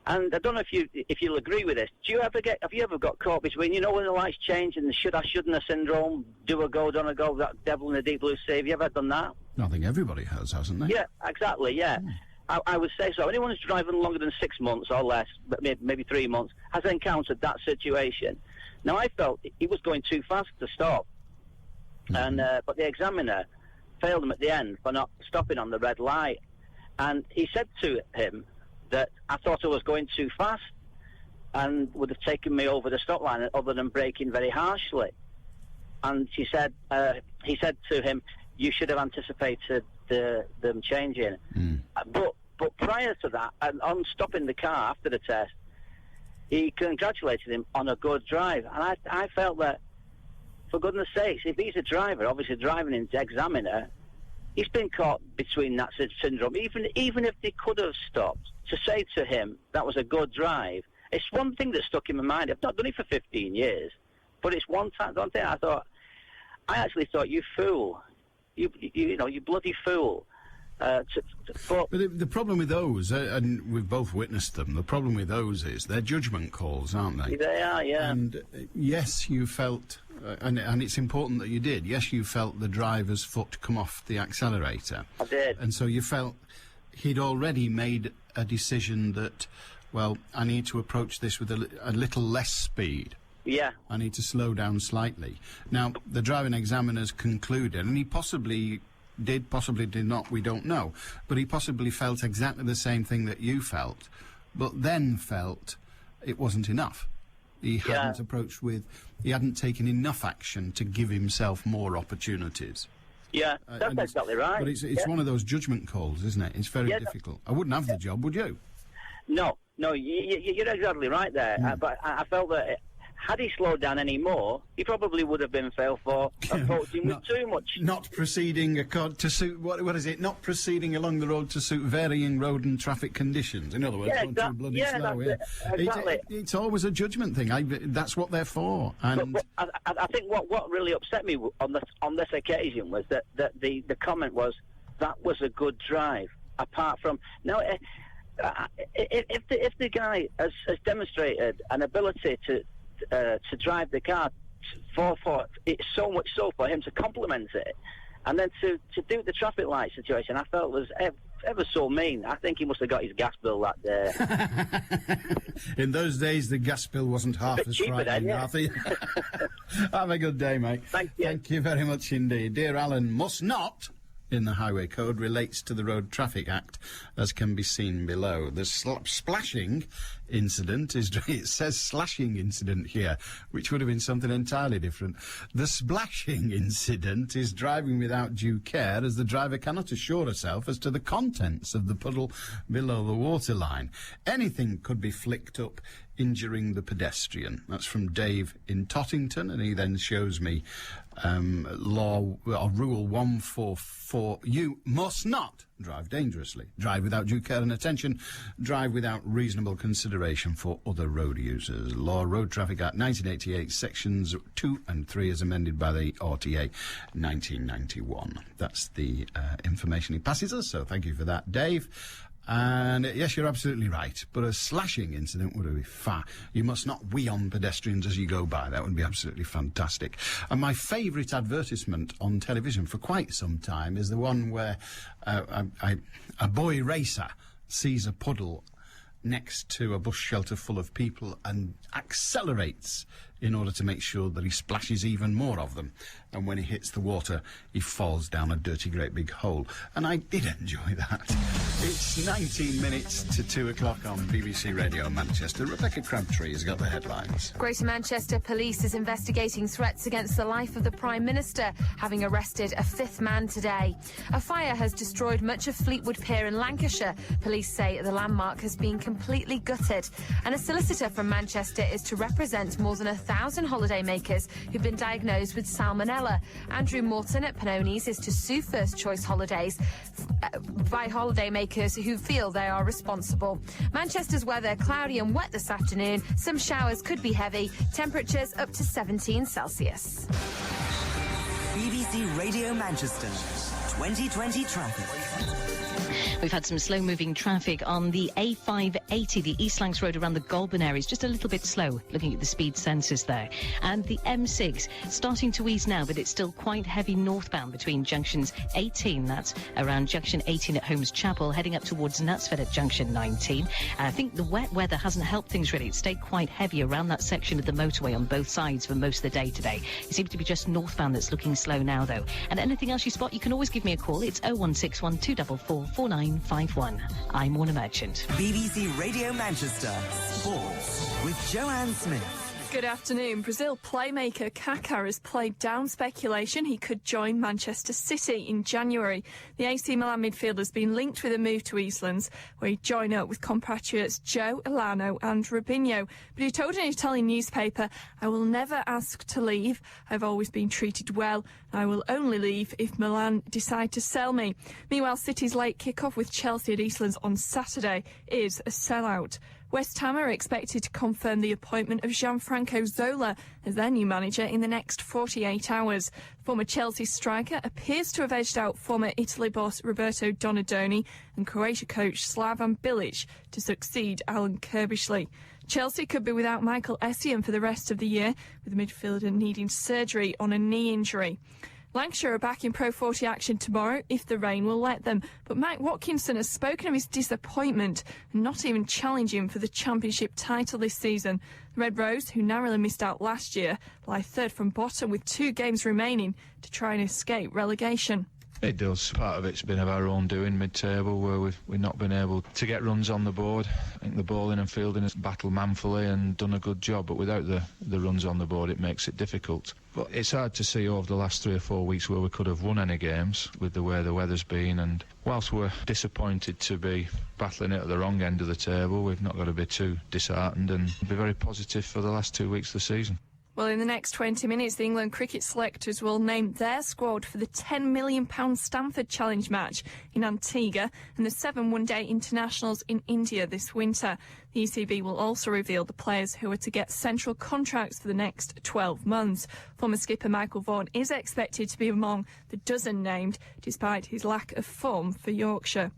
And I don't know if you'll agree with this. Have you ever got caught between, you know, when the lights change and the shouldn't syndrome, do a go, don't a go, that devil in the deep blue sea? Have you ever done that? I think everybody has, hasn't they? Yeah, exactly, yeah. I would say so. Anyone who's driving longer than 6 months or less, maybe 3 months, has encountered that situation. Now, I felt he was going too fast to stop. And but the examiner failed him at the end for not stopping on the red light. And he said to him that I thought I was going too fast and would have taken me over the stop line other than braking very harshly. And he said to him, you should have anticipated them changing. But prior to that, and on stopping the car after the test, he congratulated him on a good drive. And I felt that, for goodness sakes, if he's a driver, obviously driving in the examiner, he's been caught between that syndrome. Even if they could have stopped, to say to him that was a good drive, It's one thing that stuck in my mind. I've not done it for 15 years, but it's one thing I actually thought, you fool. You bloody fool. But the problem with those, and we've both witnessed them, the problem with those is they're judgment calls, aren't they? They are, yeah. And yes, you felt, and it's important that you did, yes, you felt the driver's foot come off the accelerator. I did. And so you felt he'd already made a decision that, well, I need to approach this with a little less speed. Yeah. I need to slow down slightly. Now, the driving examiners concluded, and he possibly did not, we don't know, but he possibly felt exactly the same thing that you felt, but then felt it wasn't enough. He hadn't he hadn't taken enough action to give himself more opportunities. Yeah, that's exactly right. But it's one of those judgment calls, isn't it? It's very difficult. I wouldn't have the job, would you? No, you're exactly right there. But I felt that had he slowed down any more, he probably would have been failed for approaching with too much. Not proceeding to suit, what is it? Not proceeding along the road to suit varying road and traffic conditions. In other words, going too bloody slow. Exactly. It's always a judgment thing. That's what they're for. And but I think what really upset me on this occasion was that the comment was, that was a good drive. Apart from if the guy has demonstrated an ability to drive the car for it's so much so for him to compliment it, and then to do the traffic light situation, I felt was ever so mean. I think he must have got his gas bill that day. In those days, the gas bill wasn't half as frightening, Arthur. Have a good day, mate. Thank you. Thank you very much indeed. Dear Alan, must not in the Highway Code relates to the Road Traffic Act, as can be seen below. The splashing incident it says slashing incident here, which would have been something entirely different. The splashing incident is driving without due care, as the driver cannot assure herself as to the contents of the puddle below the waterline. Anything could be flicked up, injuring the pedestrian. That's from Dave in Tottington, and he then shows me Rule 144. You must not drive dangerously, drive without due care and attention, drive without reasonable consideration for other road users. Law Road Traffic Act 1988, sections 2 and 3 as amended by the RTA 1991. That's the information he passes us, so thank you for that, Dave. And yes, you're absolutely right, but a slashing incident would be far. You must not wee on pedestrians as you go by. That would be absolutely fantastic. And my favourite advertisement on television for quite some time is the one where a boy racer sees a puddle next to a bus shelter full of people and accelerates in order to make sure that he splashes even more of them. And when he hits the water, he falls down a dirty great big hole. And I did enjoy that. It's 19 minutes to 2 o'clock on BBC Radio Manchester. Rebecca Crabtree has got the headlines. Greater Manchester Police is investigating threats against the life of the Prime Minister, having arrested a fifth man today. A fire has destroyed much of Fleetwood Pier in Lancashire. Police say the landmark has been completely gutted. And a solicitor from Manchester is to represent more than 1,000 holidaymakers who've been diagnosed with salmonella. Andrew Morton at Panonis is to sue First Choice Holidays by holidaymakers who feel they are responsible. Manchester's weather cloudy and wet this afternoon. Some showers could be heavy. Temperatures up to 17 Celsius. BBC Radio Manchester 2020 traffic. We've had some slow-moving traffic on the A580, the East Lancs Road around the Goulburn area. It's just a little bit slow, looking at the speed sensors there. And the M6, starting to ease now, but it's still quite heavy northbound between junctions 18, that's around junction 18 at Holmes Chapel, heading up towards Knutsford at junction 19. And I think the wet weather hasn't helped things really. It's stayed quite heavy around that section of the motorway on both sides for most of the day today. It seems to be just northbound that's looking slow now, though. And anything else you spot, you can always give me a call. It's 0161 244 4951. I'm Warner Merchant. BBC Radio Manchester Sports with Joanne Smith. Good afternoon. Brazil playmaker Kaká has played down speculation he could join Manchester City in January. The AC Milan midfielder has been linked with a move to Eastlands, where he'd join up with compatriots Joe Alano and Robinho. But he told an Italian newspaper, "I will never ask to leave. I've always been treated well. I will only leave if Milan decide to sell me." Meanwhile, City's late kick-off with Chelsea at Eastlands on Saturday is a sellout. West Ham are expected to confirm the appointment of Gianfranco Zola as their new manager in the next 48 hours. Former Chelsea striker appears to have edged out former Italy boss Roberto Donadoni and Croatia coach Slavan Bilic to succeed Alan Kirbishley. Chelsea could be without Michael Essien for the rest of the year, with the midfielder needing surgery on a knee injury. Lancashire are back in Pro 40 action tomorrow if the rain will let them, but Mike Watkinson has spoken of his disappointment and not even challenging for the Championship title this season. The Red Rose, who narrowly missed out last year, lie third from bottom with 2 games remaining to try and escape relegation. It does. Part of it's been of our own doing mid-table, where we've not been able to get runs on the board. I think the bowling and fielding has battled manfully and done a good job, but without the runs on the board it makes it difficult. But it's hard to see over the last 3 or 4 weeks where we could have won any games with the way the weather's been, and whilst we're disappointed to be battling it at the wrong end of the table, we've not got to be too disheartened and be very positive for the last 2 weeks of the season. Well, in the next 20 minutes, the England cricket selectors will name their squad for the £10 million Stanford Challenge match in Antigua and the 7 one-day internationals in India this winter. The ECB will also reveal the players who are to get central contracts for the next 12 months. Former skipper Michael Vaughan is expected to be among the dozen named, despite his lack of form for Yorkshire.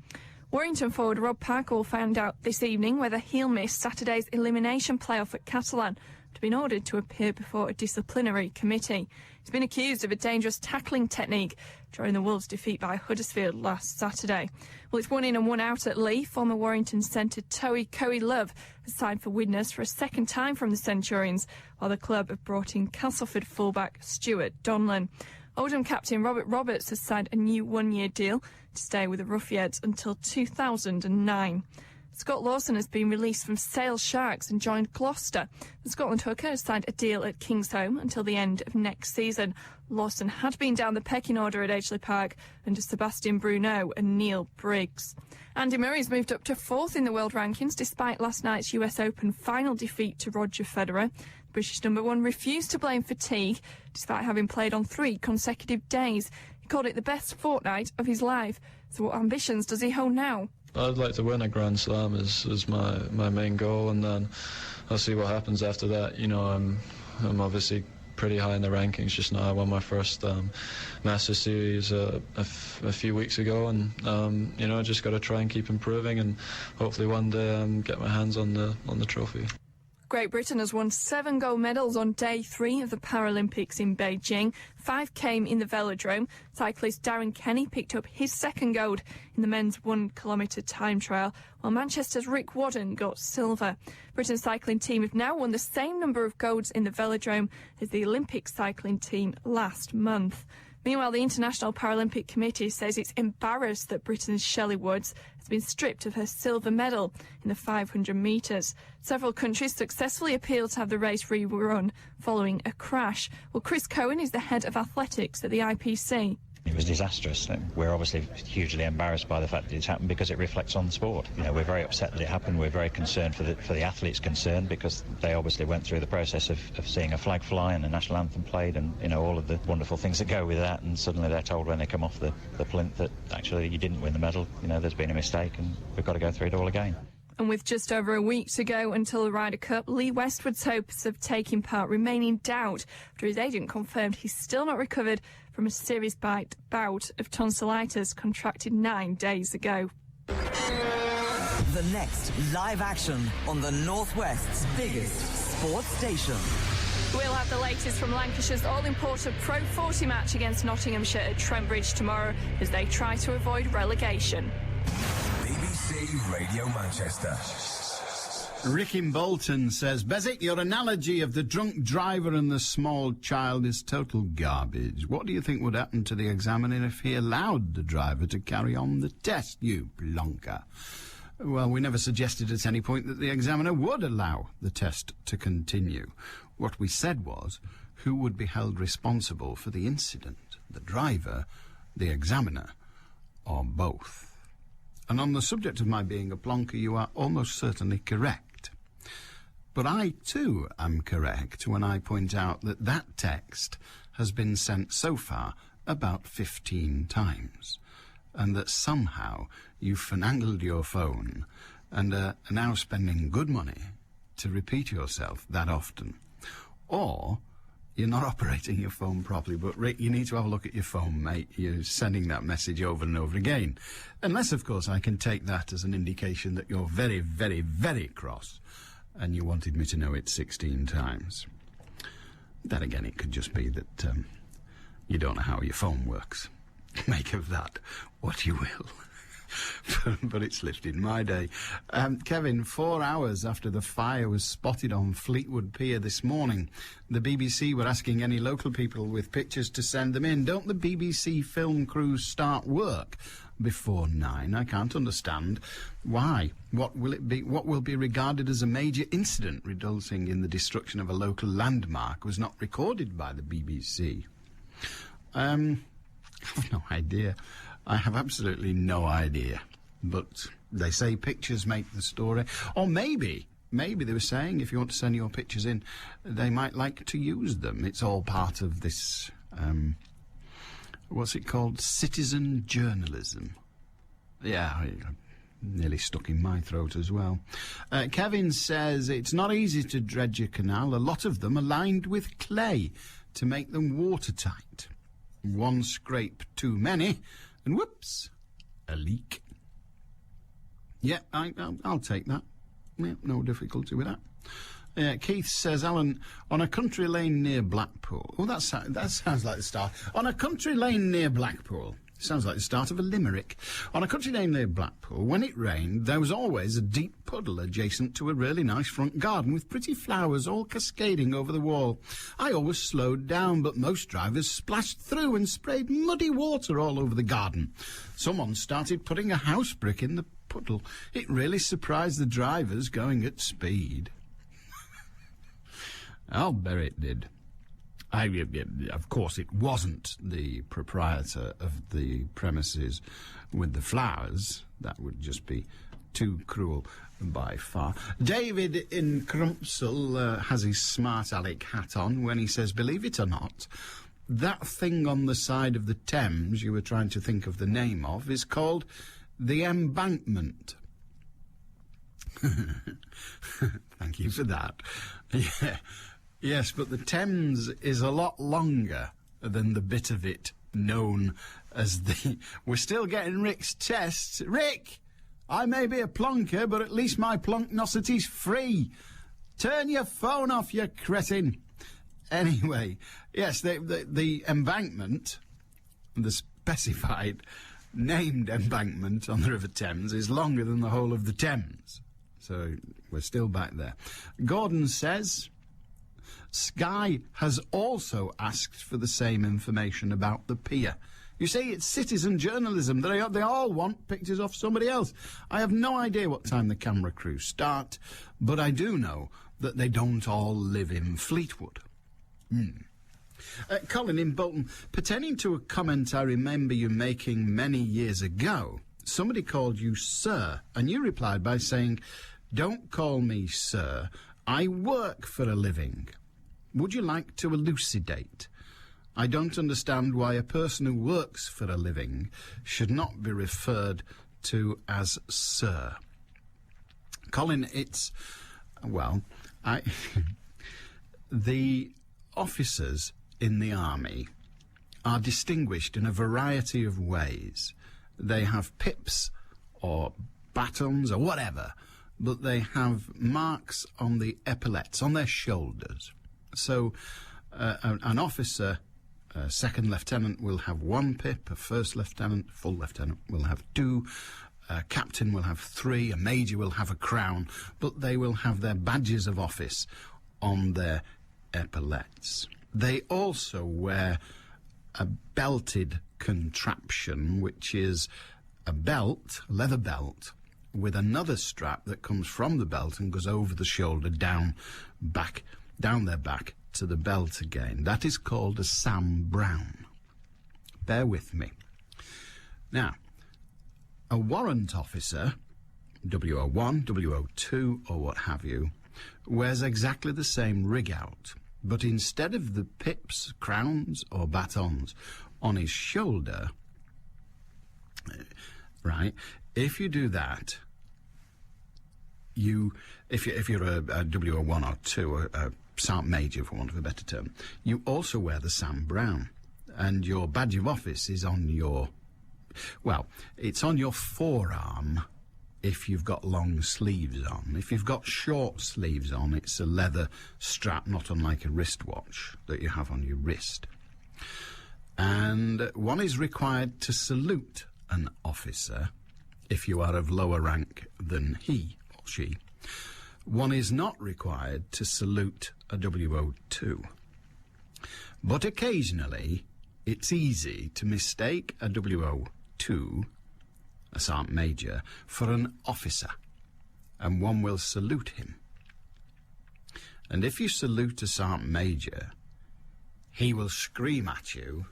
Warrington forward Rob Parker will find out this evening whether he'll miss Saturday's elimination playoff at Catalan, been ordered to appear before a disciplinary committee. He's been accused of a dangerous tackling technique during the Wolves' defeat by Huddersfield last Saturday. Well, it's 1 in and 1 out at Leigh. Former Warrington centre Coe Love has signed for Widnes for a second time from the Centurions, while the club have brought in Castleford fullback Stuart Donlan. Oldham captain Robert Roberts has signed a new 1-year deal to stay with the Ruffians until 2009. Scott Lawson has been released from Sale Sharks and joined Gloucester. The Scotland hooker has signed a deal at Kingsholm until the end of next season. Lawson had been down the pecking order at Edgeley Park under Sebastian Bruneau and Neil Briggs. Andy Murray's moved up to 4th in the world rankings despite last night's US Open final defeat to Roger Federer. The British #1 refused to blame fatigue despite having played on 3 consecutive days. He called it the best fortnight of his life. So what ambitions does he hold now? I'd like to win a Grand Slam is my main goal, and then I'll see what happens after that. You know, I'm obviously pretty high in the rankings just now. I won my first Masters Series a few weeks ago, and you know, I just got to try and keep improving, and hopefully one day get my hands on the trophy. Great Britain has won 7 gold medals on day 3 of the Paralympics in Beijing. 5 came in the velodrome. Cyclist Darren Kenny picked up his 2nd gold in the men's 1 kilometre time trial, while Manchester's Rick Wadden got silver. Britain's cycling team have now won the same number of golds in the velodrome as the Olympic cycling team last month. Meanwhile, the International Paralympic Committee says it's embarrassed that Britain's Shelley Woods has been stripped of her silver medal in the 500 metres. Several countries successfully appealed to have the race rerun following a crash. Well, Chris Cohen is the head of athletics at the IPC. It was disastrous. We're obviously hugely embarrassed by the fact that it's happened because it reflects on the sport. You know, we're very upset that it happened. We're very concerned for the athletes concerned, because they obviously went through the process of seeing a flag fly and the national anthem played and, you know, all of the wonderful things that go with that, and suddenly they're told when they come off the plinth that actually you didn't win the medal. You know, there's been a mistake and we've got to go through it all again. And with just over a week to go until the Ryder Cup, Lee Westwood's hopes of taking part remain in doubt after his agent confirmed he's still not recovered from a serious bout of tonsillitis contracted 9 days ago. The next live action on the Northwest's biggest sports station. We'll have the latest from Lancashire's all-important Pro 40 match against Nottinghamshire at Trent Bridge tomorrow as they try to avoid relegation. BBC Radio Manchester. Rick in Bolton says, Beswick, your analogy of the drunk driver and the small child is total garbage. What do you think would happen to the examiner if he allowed the driver to carry on the test, you plonker? Well, we never suggested at any point that the examiner would allow the test to continue. What we said was, who would be held responsible for the incident? The driver, the examiner, or both? And on the subject of my being a plonker, you are almost certainly correct. But I, too, am correct when I point out that that text has been sent so far about 15 times, and that somehow you finagled your phone and are now spending good money to repeat yourself that often. Or you're not operating your phone properly. But, Rick, you need to have a look at your phone, mate. You're sending that message over and over again. Unless, of course, I can take that as an indication that you're very, very, very cross and you wanted me to know it 16 times. Then again, it could just be that you don't know how your phone works. Make of that what you will. But it's lifted my day. Kevin, 4 hours after the fire was spotted on Fleetwood Pier this morning, the BBC were asking any local people with pictures to send them in. Don't the BBC film crews start work before 9? I can't understand why. What will it be? What will be regarded as a major incident resulting in the destruction of a local landmark was not recorded by the BBC. I have no idea. I have absolutely no idea. But they say pictures make the story. Or maybe they were saying if you want to send your pictures in, they might like to use them. It's all part of this, what's it called? Citizen journalism. Yeah, nearly stuck in my throat as well. Kevin says it's not easy to dredge a canal. A lot of them are lined with clay to make them watertight. One scrape too many, and whoops, a leak. Yeah, I'll take that. Yeah, no difficulty with that. Keith says, Alan, on a country lane near Blackpool... Oh, that sounds like the start. On a country lane near Blackpool... Sounds like the start of a limerick. On a country lane near Blackpool, when it rained, there was always a deep puddle adjacent to a really nice front garden with pretty flowers all cascading over the wall. I always slowed down, but most drivers splashed through and sprayed muddy water all over the garden. Someone started putting a house brick in the puddle. It really surprised the drivers going at speed. I'll bet it did. Of course, it wasn't the proprietor of the premises with the flowers. That would just be too cruel by far. David in Crumpsall has his smart Alec hat on when he says, believe it or not, that thing on the side of the Thames you were trying to think of the name of is called the embankment. Thank you for that. Yeah. Yes, but the Thames is a lot longer than the bit of it known as the... We're still getting Rick's tests. Rick! I may be a plonker, but at least my plonknosity's free. Turn your phone off, you cretin. Anyway, yes, the embankment, the specified named embankment on the River Thames is longer than the whole of the Thames. So we're still back there. Gordon says... Sky has also asked for the same information about the pier. You see, it's citizen journalism. They all want pictures of somebody else. I have no idea what time the camera crews start, but I do know that they don't all live in Fleetwood. Colin in Bolton, pertaining to a comment I remember you making many years ago, somebody called you sir, and you replied by saying, "Don't call me sir, I work for a living." Would you like to elucidate? I don't understand why a person who works for a living should not be referred to as sir. Colin, it's... Well, the officers in the army are distinguished in a variety of ways. They have pips or batons or whatever, but they have marks on the epaulets, on their shoulders. So an officer, a second lieutenant, will have one pip, a first lieutenant, full lieutenant will have two, a captain will have three, a major will have a crown, but they will have their badges of office on their epaulets. They also wear a belted contraption, which is a belt, a leather belt, with another strap that comes from the belt and goes over the shoulder, down their back to the belt again. That is called a Sam Brown. Bear with me. Now, a warrant officer, WO1, WO2, or what have you, wears exactly the same rig-out, but instead of the pips, crowns, or batons on his shoulder, right, if you do that, if you're a WO1 or 2, a Sergeant Major, for want of a better term, you also wear the Sam Brown. And your badge of office is on your... Well, it's on your forearm if you've got long sleeves on. If you've got short sleeves on, it's a leather strap, not unlike a wristwatch, that you have on your wrist. And one is required to salute an officer if you are of lower rank than he or she. One is not required to salute a WO2. But occasionally, it's easy to mistake a WO2, a Sergeant Major, for an officer, and one will salute him. And if you salute a Sergeant Major, he will scream at you,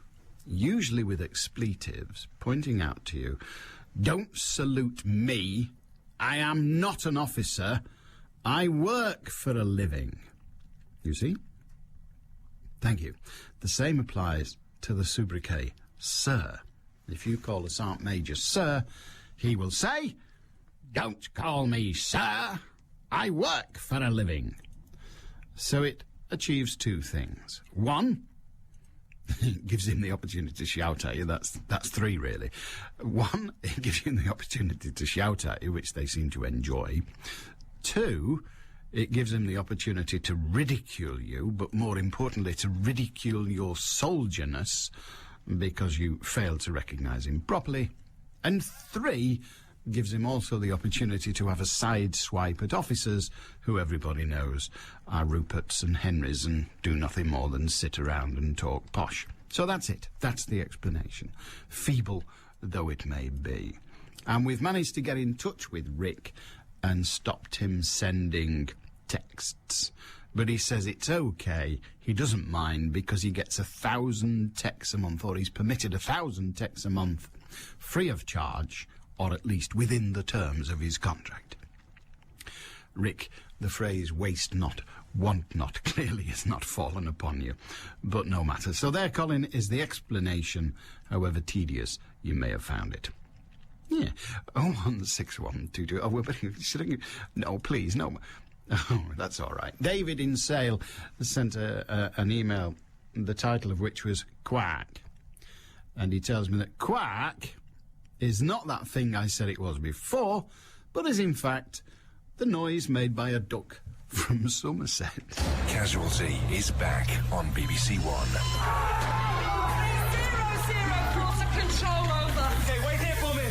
usually with expletives, pointing out to you, "Don't salute me. I am not an officer. I work for a living." You see? Thank you. The same applies to the sobriquet, Sir. If you call a Sergeant Major Sir, he will say, "Don't call me Sir. I work for a living." So it achieves two things. One, it gives him the opportunity to shout at you. That's three, really. One, it gives him the opportunity to shout at you, which they seem to enjoy. Two, it gives him the opportunity to ridicule you, but more importantly, to ridicule your soldierness because you failed to recognise him properly. And three, gives him also the opportunity to have a side swipe at officers who everybody knows are Ruperts and Henrys and do nothing more than sit around and talk posh. So that's it. That's the explanation, feeble though it may be. And we've managed to get in touch with Rick and stopped him sending texts. But he says it's okay. He doesn't mind because he gets 1,000 texts a month, or he's permitted 1,000 texts a month free of charge, or at least within the terms of his contract. Rick, the phrase waste not, want not, clearly has not fallen upon you. But no matter. So there, Colin, is the explanation, however tedious you may have found it. Yeah. 0161222. Oh, but no, please, no. Oh, that's all right. David in Sale sent an email, the title of which was Quack. And he tells me that quack is not that thing I said it was before, but is in fact the noise made by a duck from Somerset. Casualty is back on BBC One. 0-0, plot of control over. Okay, wait here for me.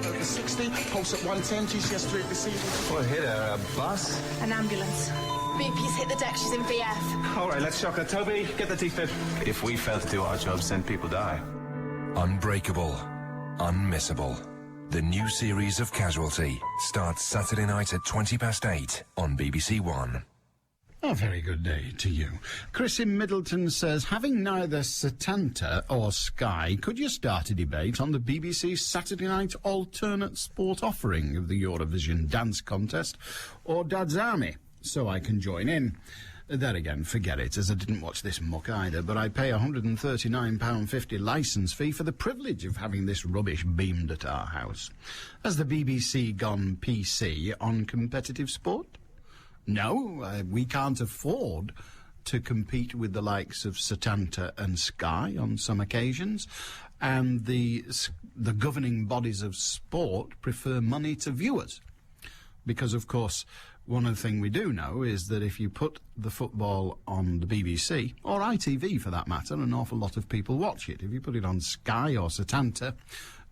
Over 60, pulse at 110, GCS 3 receiving. What hit her? A bus? An ambulance. BP's hit the deck, she's in VF. All right, let's shock her. Toby, get the T-fib. If we fail to do our jobs, then people die. Unbreakable. Unmissable. The new series of Casualty starts Saturday night at 8:20 on BBC One. A very good day to you. Chris in Middleton says, having neither Setanta or Sky, could you start a debate on the BBC's Saturday night alternate sport offering of the Eurovision Dance Contest or Dad's Army, so I can join in? There again, forget it, as I didn't watch this muck either, but I pay £139.50 licence fee for the privilege of having this rubbish beamed at our house. Has the BBC gone PC on competitive sport? No, we can't afford to compete with the likes of Setanta and Sky on some occasions, and the governing bodies of sport prefer money to viewers. Because, of course, one of the things we do know is that if you put the football on the BBC, or ITV for that matter, an awful lot of people watch it. If you put it on Sky or Setanta,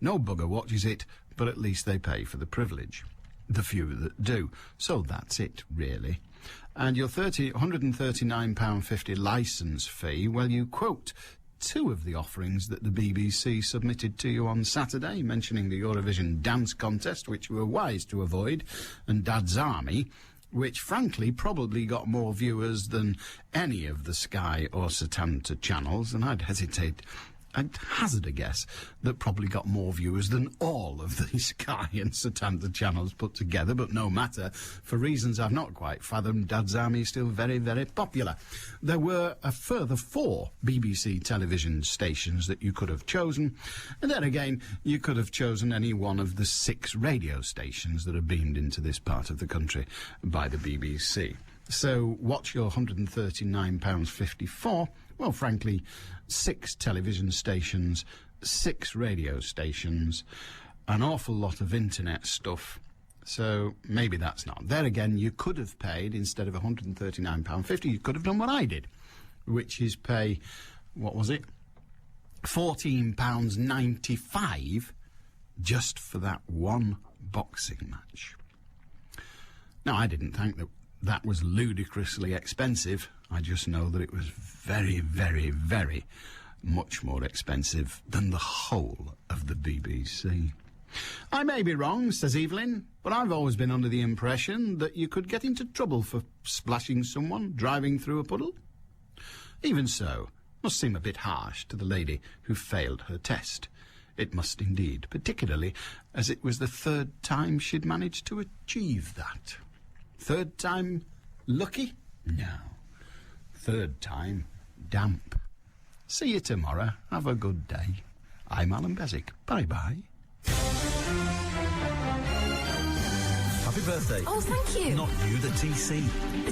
no bugger watches it, but at least they pay for the privilege. The few that do. So that's it, really. And your £139.50 licence fee, well, you quote two of the offerings that the BBC submitted to you on Saturday, mentioning the Eurovision Dance Contest, which you were wise to avoid, and Dad's Army, which, frankly, probably got more viewers than any of the Sky or Setanta channels, and I'd hesitate I'd hazard a guess that probably got more viewers than all of the Sky and Setanta channels put together, but no matter. For reasons I've not quite fathomed, Dad's Army is still very, very popular. There were a further 4 BBC television stations that you could have chosen, and then again, you could have chosen any one of the 6 radio stations that are beamed into this part of the country by the BBC. So what's your £139.50 for? Well, frankly, 6 television stations, 6 radio stations, an awful lot of internet stuff. So maybe that's not. There again, you could have paid, instead of £139.50, you could have done what I did, which is pay, what was it? £14.95 just for that one boxing match. Now, I didn't think that was ludicrously expensive. I just know that it was very, very, very much more expensive than the whole of the BBC. I may be wrong, says Evelyn, but I've always been under the impression that you could get into trouble for splashing someone driving through a puddle. Even so, must seem a bit harsh to the lady who failed her test. It must indeed, particularly as it was the 3rd time she'd managed to achieve that. 3rd time lucky? No. 3rd time damp. See you tomorrow. Have a good day. I'm Allan Beswick. Bye-bye. Happy birthday. Oh, thank you. Not you, the TC. The